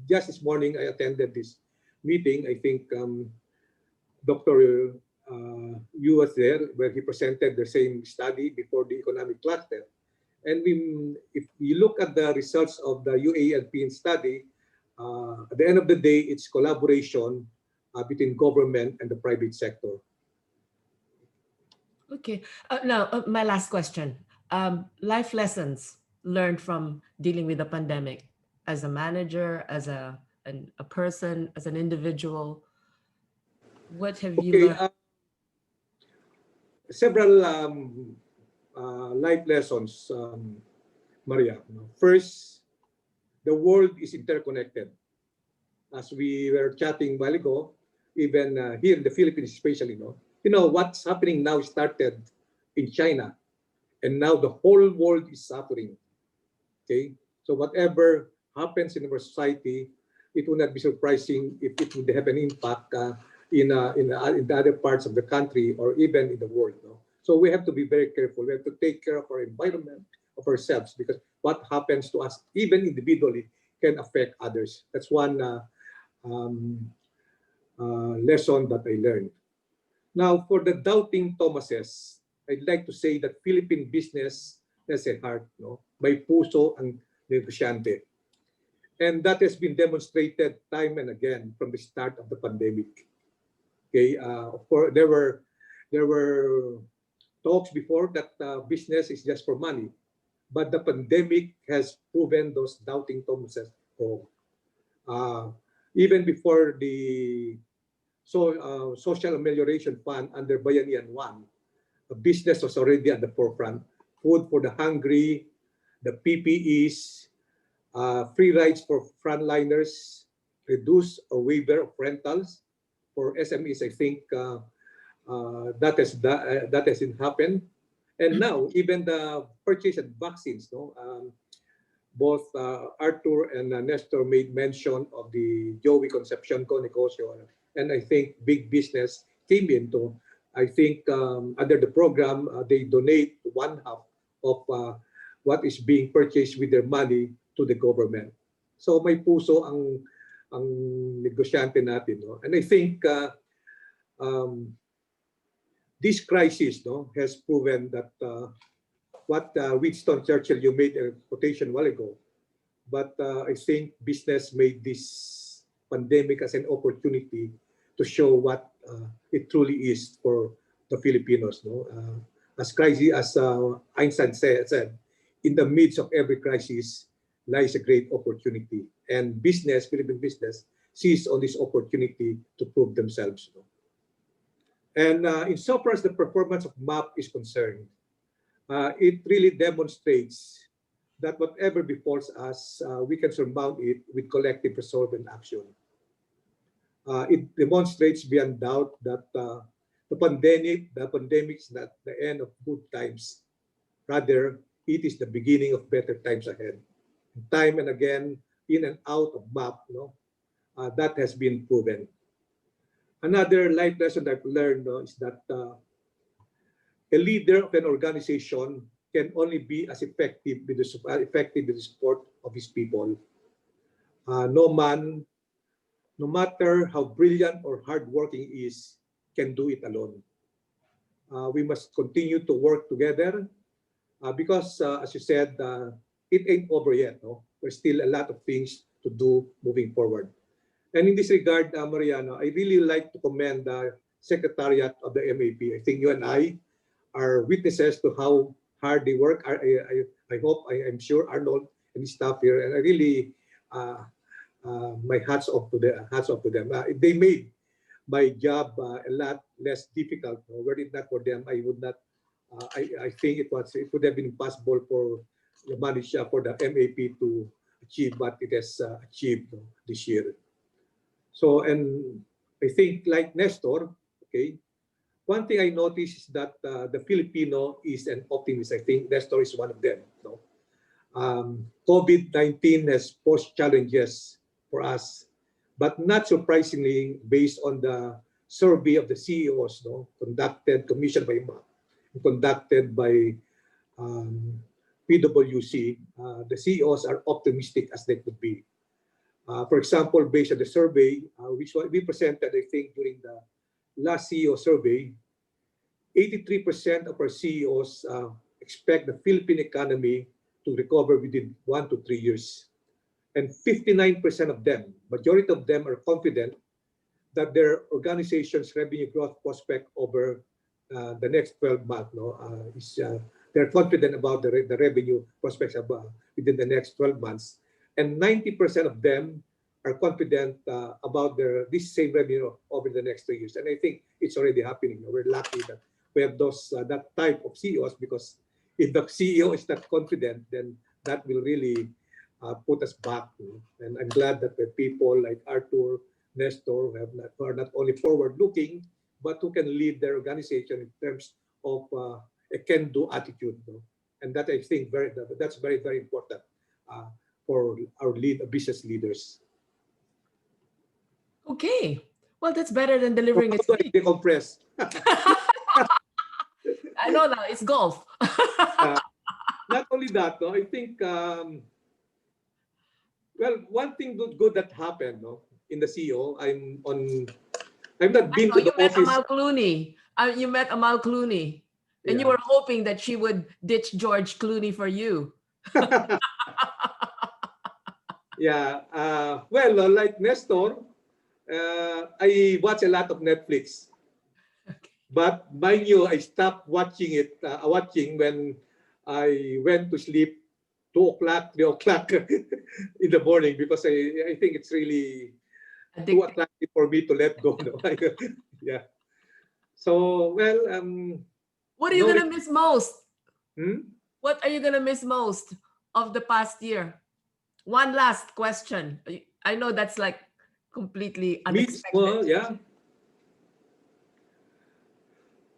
Just this morning, I attended this meeting. I think Dr. Yu was there where he presented the same study before the economic cluster. And if you look at the results of the UALP study, at the end of the day, it's collaboration between government and the private sector. Okay. Now, my last question. Life lessons learned from dealing with the pandemic as a manager, as a person, as an individual. What have you Okay, learned? several life lessons, Maria. First, the world is interconnected. As we were chatting a while ago, even here in the Philippines especially, what's happening now started in China, and now the whole world is suffering. Okay, so whatever happens in our society, it will not be surprising if it would have an impact in the other parts of the country or even in the world. No? So we have to be very careful. We have to take care of our environment, of ourselves, because what happens to us, even individually, can affect others. That's one um, lesson that I learned. Now, for the doubting Thomases, I'd like to say that Philippine business has a heart, no? May puso ang negosyante. And that has been demonstrated time and again from the start of the pandemic. Okay, of course, there were talks before that business is just for money, but the pandemic has proven those doubting Thomases wrong. Even before the Social Amelioration Fund under Bayanihan 1, a business was already at the forefront. Food for the hungry, the PPEs, free rides for frontliners, reduce or waiver of rentals for SMEs. I think that hasn't happened. And now even the purchase of vaccines, no. Both Arthur and Nestor made mention of the Joey Concepcion Negosyo, and I think big business came into. I think under the program, they donate one half of what is being purchased with their money to the government. So may puso ang negosyante natin, no? And I think um, this crisis, no, has proven that what Winston Churchill, you made a quotation a while ago, but I think business made this pandemic as an opportunity to show what it truly is for the Filipinos. No, as crazy as Einstein said, in the midst of every crisis lies a great opportunity, and business, Philippine business, sees on this opportunity to prove themselves. No? And insofar as the performance of MAP is concerned, it really demonstrates that whatever befalls us, we can surmount it with collective resolve and action. It demonstrates beyond doubt that the pandemic is not the end of good times. Rather, it is the beginning of better times ahead. Time and again, in and out of MAP, no, that has been proven. Another life lesson I've learned is that a leader of an organization can only be as effective with the support of his people. No matter how brilliant or hardworking he is, can do it alone. We must continue to work together because, as you said, it ain't over yet. No? There's still a lot of things to do moving forward. And in this regard, Mariano, I really like to commend the Secretariat of the MAP. I think you and I are witnesses to how hard they work. I hope, I'm sure Arnold and his staff here, and I really, my hats off to them. They made my job a lot less difficult. Were it not for them, I would not. I think it would have been impossible for the manager for the MAP to achieve what it has achieved this year. So, and I think like Nestor, okay, one thing I noticed is that the Filipino is an optimist. I think Nestor is one of them. No? COVID-19 has posed challenges for us, but not surprisingly, based on the survey of the CEOs, no, commissioned by MAP, conducted by PwC, the CEOs are optimistic as they could be. For example, based on the survey, which we presented, I think, during the last CEO survey, 83% of our CEOs expect the Philippine economy to recover within 1 to 3 years. And 59% of them, majority of them, are confident that their organization's revenue growth prospect over the next 12 months, they're confident about the revenue prospects within the next 12 months. And 90% of them are confident about this same revenue over the next 3 years. And I think it's already happening. We're lucky that we have that type of CEOs, because if the CEO is not confident, then that will really put us back. And I'm glad that the people like Arthur, Nestor, who are not only forward-looking, but who can lead their organization in terms of a can-do attitude. And that, I think, that's very, very important for our business leaders. Okay. Well, that's better than delivering a So speech. decompress. I know now, it's golf. Not only that, I think, well, one thing good that happened, in the CEO. I've not been Oh, to you the met office. Amal Clooney. You met Amal Clooney. And you Yeah. were hoping that she would ditch George Clooney for you. Yeah. Well, like Nestor, I watch a lot of Netflix. But mind you, I stopped watching when I went to sleep 2 o'clock, 3 o'clock in the morning because I think it's really too Addictive. attractive for me to let go. No? Yeah. So, well, What are you no, going to miss most? hmm? What are you going to miss most of the past year? One last question. I know that's like completely Meets, unexpected. yeah.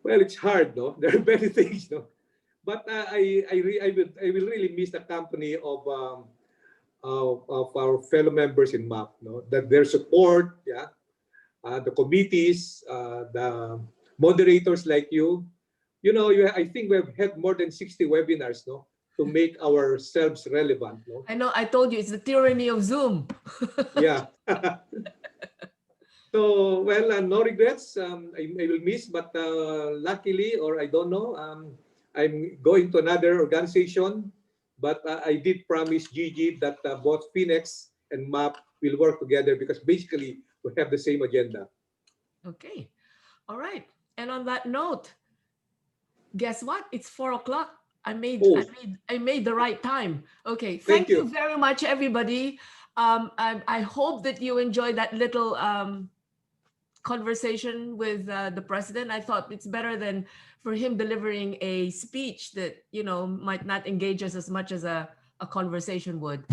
Well, it's hard, no? There are many things, no? But I will really miss the company of our fellow members in MAP, no? That their support, yeah, the committees, the moderators like you. You know, I think we've had more than 60 webinars, no, to make ourselves relevant, no. I know, I told you, it's the tyranny of Zoom. Yeah. So, well, no regrets. I will miss, but luckily, or I don't know, I'm going to another organization. But I did promise Gigi that both Phoenix and MAP will work together because basically we have the same agenda. Okay. All right. And on that note, guess what? It's 4 o'clock. Oh. I made the right time. Okay. Thank Thank you you. very much, everybody. I hope that you enjoyed that little conversation with the president. I thought it's better than for him delivering a speech that, you know, might not engage us as much as a conversation would.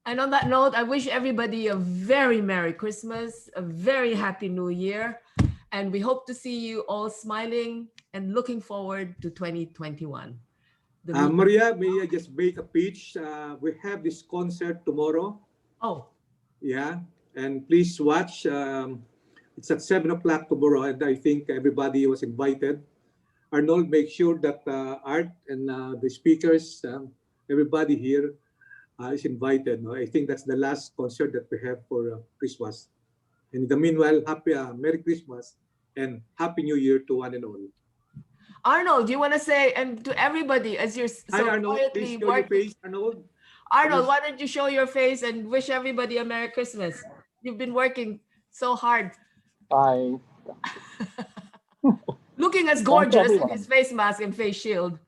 And on that note, I wish everybody a very Merry Christmas, a very Happy New Year. And we hope to see you all smiling and looking forward to 2021. Maria, may I just make a pitch? We have this concert tomorrow. Oh, Yeah. And please watch. It's at 7 o'clock tomorrow, and I think everybody was invited. Arnold, make sure that Art and the speakers, everybody here is invited. No? I think that's the last concert that we have for Christmas. And in the meanwhile, happy Merry Christmas and Happy New Year to one and all. Arnold, do you want to say, and to everybody, as you're so Hi, Arnold. quietly Please show your working. face, Arnold. Arnold, Please. why don't you show your face and wish everybody a Merry Christmas? You've been working so hard. Hi. Looking as Thank you, gorgeous in everyone. his face mask and face shield.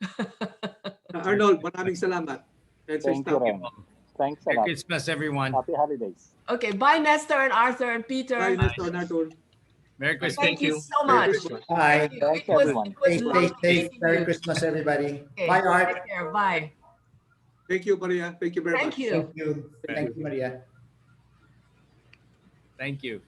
Arnold, maraming salamat. And so Thank you, Ren. Thanks a Merry lot. Christmas, everyone. Happy holidays. Okay, bye Nestor and Arthur and Peter. Bye, Nestor and Arthur. Merry Christmas. Thank you so Merry much. Christmas. Bye. Thanks, It was everyone. Stay lovely safe. meeting Merry you. Christmas, everybody. Okay, Bye, Art. take care. Bye. Thank you, Maria. Thank you very Thank much. you. Thank you. Thank you, Maria. Thank you.